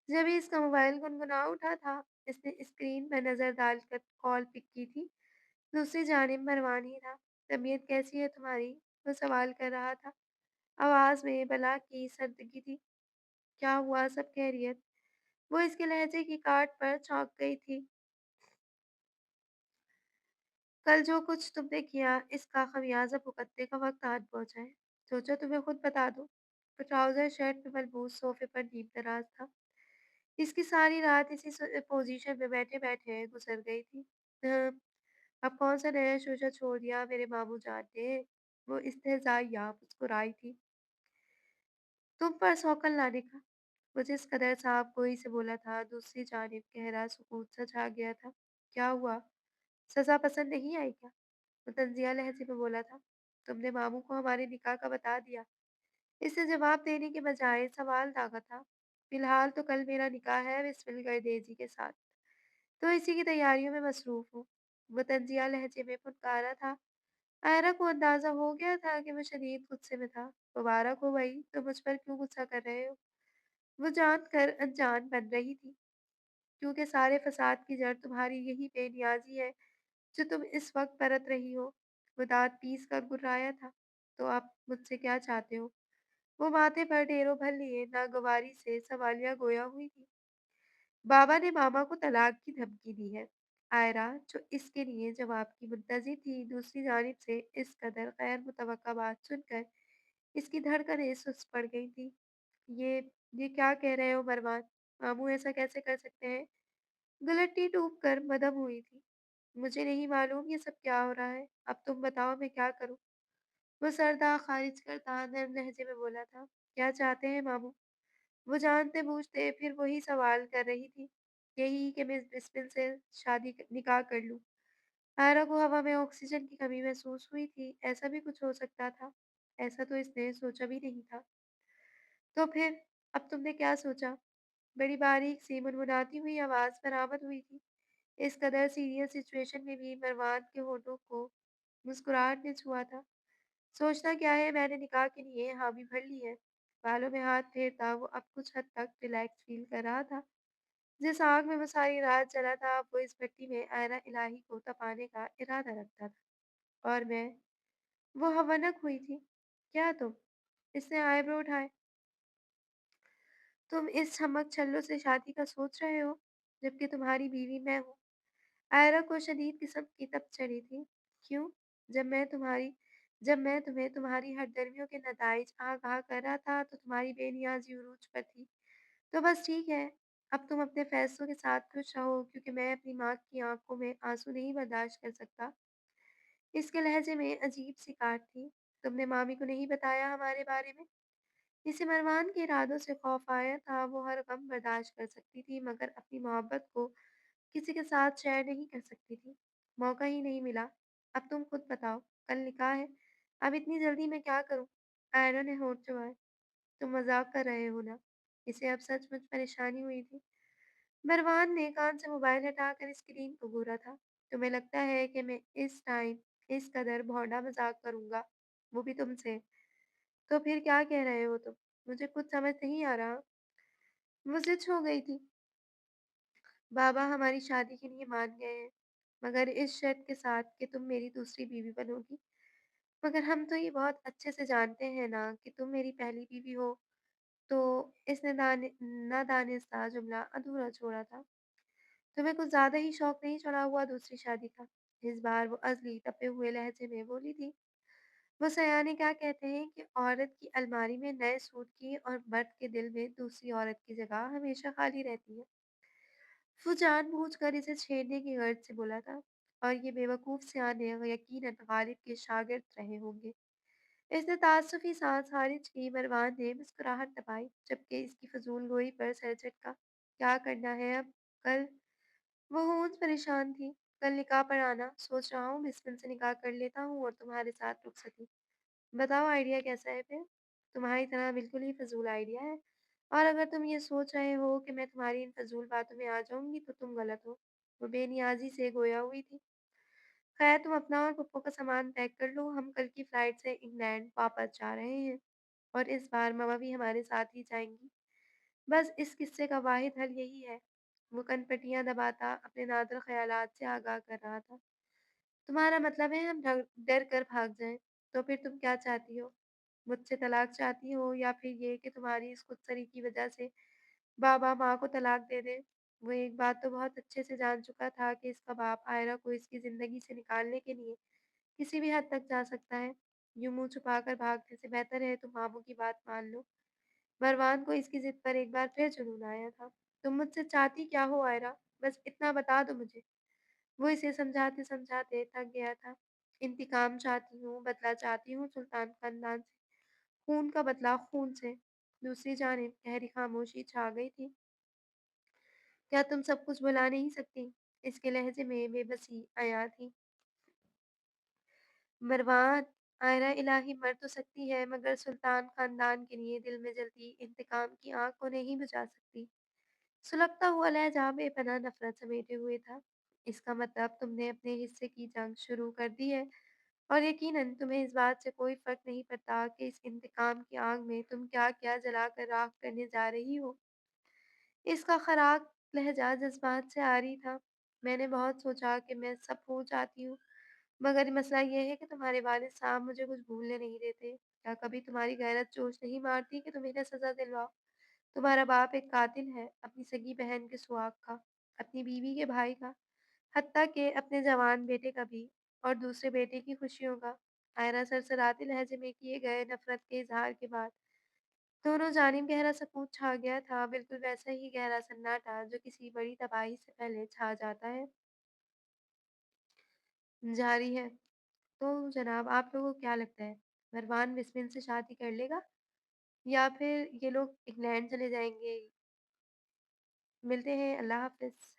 जब ही इसका मोबाइल गुनगुना उठा था, इसने स्क्रीन पर नजर डालकर कॉल पिक की थी। दूसरी जानिब मरवान ही था। तबीयत कैसी है तुम्हारी? वो सवाल कर रहा था। आवाज में बला की सर्दगी थी। क्या हुआ, सब खैरियत? वो इसके लहजे की काट पर चौंक गई थी। कल जो कुछ तुमने किया, इसका खमियाजा भुगतने का वक्त आज पहुंचा है। सोचो तुम्हें खुद बता दूं। तो ट्राउजर शर्ट में मलबूस सोफे पर नीम दराज था। इसकी सारी रात इसी पोजीशन में बैठे बैठे गुजर गई थी। हाँ, अब कौन सा नया शोशा छोड़ दिया मेरे मामू जान ने? वो इस्तेज़ाइया मुस्कुराई थी। तुम पर सौकन लाने का। वो जिस कदर साफ गोई से बोला था, दूसरी जानिब गहरा सुकूत सा छा गया था। क्या हुआ? सज़ा पसंद नहीं आई क्या? वो तंज़िया लहज़े में बोला था। तुमने मामू को हमारे निकाह का बता दिया? इससे जवाब देने के बजाय सवाल दागा था। फिलहाल तो कल मेरा निकाह है बिस्मिल गर्देजी के साथ, तो इसी की तैयारियों में मसरूफ़ हूँ। वो तंज़िया लहज़े में फुनकारा था। आयरा को अंदाज़ा हो गया था कि वो शदीद गुस्से में था। मुबारक हो भई, तुम मुझ पर क्यों गुस्सा कर रहे हो? वो जानकर अनजान बन रही थी, क्योंकि सारे फ़साद की जड़ तुम्हारी यही बेनियाज़ी है जो तुम इस वक़्त बरत रही हो। वो दाँत पीस कर गुर्राया था। तो आप मुझसे क्या चाहते हो? वो माथे पर ढेरों भर लिए नागवारी से सवालिया गोया हुई थी। बाबा ने मामा को तलाक की धमकी दी है। आयरा, जो इसके लिए जवाब की मुंतज़िर थी, दूसरी जानिब से इस कदर गैर मुतवक्का बात सुनकर इसकी धड़कनें सुस्त पड़ गई थी। ये ये क्या कह रहे हो मरवान? मामू ऐसा कैसे कर सकते हैं? गलती टूट कर मदम हुई थी। मुझे नहीं मालूम ये सब क्या हो रहा है। अब तुम बताओ मैं क्या करूं? वो सरदा खारिज करता नर्म लहजे में बोला था। क्या चाहते हैं मामू? वो जानते बूझते फिर वही सवाल कर रही थी। यही कि मैं बिस्मिल से निकाह कर लूं। आयरा को हवा में ऑक्सीजन की कमी महसूस हुई थी। ऐसा भी कुछ हो सकता था? ऐसा तो इसने सोचा भी नहीं था। तो फिर अब तुमने क्या सोचा? बड़ी बारीक सी मुनमुनाती हुई आवाज बरामद हुई थी। इस कदर सीरियस सिचुएशन में भी मरवान के होठों को मुस्कुराहट ने छुआ था। सोचना क्या है, मैंने निकाह के लिए हामी भर ली है। बालों में हाथ फेरता वो अब कुछ हद तक रिलैक्स फील कर रहा था। जिस आग में वो सारी रात जला था, अब वो इस भट्टी में आयरा इलाही को तपाने का इरादा रखता था। और मैं, वो हवनक हुई थी। क्या तुम? इसने आईब्रो उठाए। तुम इस छमक छल्लो से शादी का सोच रहे हो, जबकि तुम्हारी बीवी मैं हूँ। आयरा को शदीद किस्म की तप चढ़ी थी। क्यों? जब मैं तुम्हारी जब मैं तुम्हें तुम्हारी हठधर्मियों के नताइज आगाह कर रहा था, तो तुम्हारी बेनियाज़ी उरूज पर थी। तो बस ठीक है, अब तुम अपने फैसलों के साथ खुश रहो, क्योंकि मैं अपनी माँ की आंखों में आंसू नहीं बर्दाश्त कर सकता। इसके लहजे में अजीब सी काट थी। तुमने मामी को नहीं बताया हमारे बारे में? जिसे मरवान के इरादों से खौफ आया था, वो हर गम बर्दाश्त कर सकती थी, मगर अपनी मोहब्बत को किसी के साथ शेयर नहीं कर सकती थी। मौका ही नहीं मिला। अब तुम खुद बताओ, कल निकाह है। अब इतनी जल्दी मैं क्या करूं? आयरा ने होठ चबाए। तुम मजाक कर रहे हो ना? इसे अब सचमुच परेशानी हुई थी। मरवान ने कान से मोबाइल हटाकर स्क्रीन को घूरा था। तुम्हें लगता है कि मैं इस टाइम इस कदर भौंडा मजाक करूंगा, वो भी तुमसे? तो फिर क्या कह रहे हो तुम? मुझे कुछ समझ नहीं आ रहा। वो ज़िद हो गई थी। बाबा हमारी शादी के लिए मान गए हैं, मगर इस शर्त के साथ कि तुम मेरी दूसरी बीवी बनोगी। मगर हम तो ये बहुत अच्छे से जानते हैं ना कि तुम मेरी पहली बीवी हो। तो इसने नादानिस्ता जुमला अधूरा छोड़ा था। तुम्हें कुछ ज़्यादा ही शौक नहीं चढ़ा हुआ दूसरी शादी का? इस बार वो अज़ली तपे हुए लहजे में बोली थी। वो सयाने क्या कहते हैं कि औरत की अलमारी में नए सूट की और मर्द के दिल में दूसरी औरत की जगह हमेशा खाली रहती है। वो जानबूझकर इसे छेड़ने की गर्ज से बोला था, और ये बेवकूफ़ सयाने यकीनन गालिब के शागिर्द रहे होंगे। इसने ताज्जुबी सांस खारिज की। मरवान ने मुस्कुराहट दबाई, जबकि इसकी फजूल गोई पर सर झटका। क्या करना है अब? कल? वो होंश परेशान थी। कल निकाह पर आना। सोच रहा हूँ बिस्मिल से निकाह कर लेता हूँ और तुम्हारे साथ रुखसती। बताओ आइडिया कैसा है फिर? तुम्हारी तरह बिल्कुल ही फ़िज़ूल आइडिया है। और अगर तुम ये सोच रहे हो कि मैं तुम्हारी इन फ़िज़ूल बातों में आ जाऊँगी तो तुम गलत हो। वो बेनियाज़ी से गोया हुई थी। खैर तुम अपना और पप्पू का सामान पैक कर लो, हम कल की फ़्लाइट से इंग्लैंड वापस जा रहे हैं और इस बार मम्मा भी हमारे साथ ही जाएँगी। बस इस किस्से का वाहिद हल यही है। वो कनपटियाँ दबाता अपने नादिर ख़यालात से आगाह कर रहा था। तुम्हारा मतलब है हम डर कर भाग जाएँ, तो फिर तुम क्या चाहती हो? मुझसे तलाक चाहती हो या फिर ये कि तुम्हारी इस खुदसरी की वजह से बाबा माँ को तलाक दे दें? वो एक बात तो बहुत अच्छे से जान चुका था कि इसका बाप आयरा को इसकी ज़िंदगी से निकालने के लिए किसी भी हद तक जा सकता है। यूँ मुँह छुपाकर भागने से बेहतर है तुम मामू की बात मान लो। मरवान को इसकी ज़िद पर एक बार फिर जुनून आया था। तुम मुझसे चाहती क्या हो आयरा? बस इतना बता दो मुझे। वो इसे समझाते-समझाते थक गया था। इंतकाम चाहती हूँ, बदला चाहती हूँ सुल्तान खानदान से, खून का बदला खून से। दूसरी जानिब गहरी खामोशी छा गई थी। क्या तुम सब कुछ भुला नहीं सकती? इसके लहजे में बेबसी आया थी। मरवान, आयरा इलाही मर तो सकती है मगर सुल्तान खानदान के लिए दिल में जलती इंतकाम की आग को नहीं बुझा सकती। सुलगता हुआ लहजा बेपनाह नफ़रत समेटे हुए था। इसका मतलब तुमने अपने हिस्से की जंग शुरू कर दी है और यकीनन तुम्हें इस बात से कोई फ़र्क नहीं पड़ता कि इस इंतकाम की आग में तुम क्या-क्या जलाकर राख करने जा रही हो। इसका खराक लहज़ा जज़्बात से आरी था। मैंने बहुत सोचा कि मैं सब भूल जाती हूँ, मगर मसला ये है कि तुम्हारे वालिद साहब मुझे कुछ भूलने नहीं देते। क्या कभी तुम्हारी गैरत जोश नहीं मारती कि तुम इन्हें सज़ा दिलवाओ? तुम्हारा बाप एक कातिल है, अपनी सगी बहन के सुहाग का, अपनी बीवी के भाई का, हत्ता के अपने जवान बेटे का भी और दूसरे बेटे की खुशियों का। आयरा सरसराते लहजे में किए गए नफ़रत के इज़हार के बाद दोनों जानिब गहरा सकूत छा गया था, बिल्कुल वैसा ही गहरा सन्नाटा जो किसी बड़ी तबाही से पहले छा जाता है, जारी है। तो जनाब आप लोगों को क्या लगता है, मरवान बिस्मिल से शादी कर लेगा या फिर ये लोग इंग्लैंड चले जाएँगे? मिलते हैं, अल्लाह हाफ़िज़।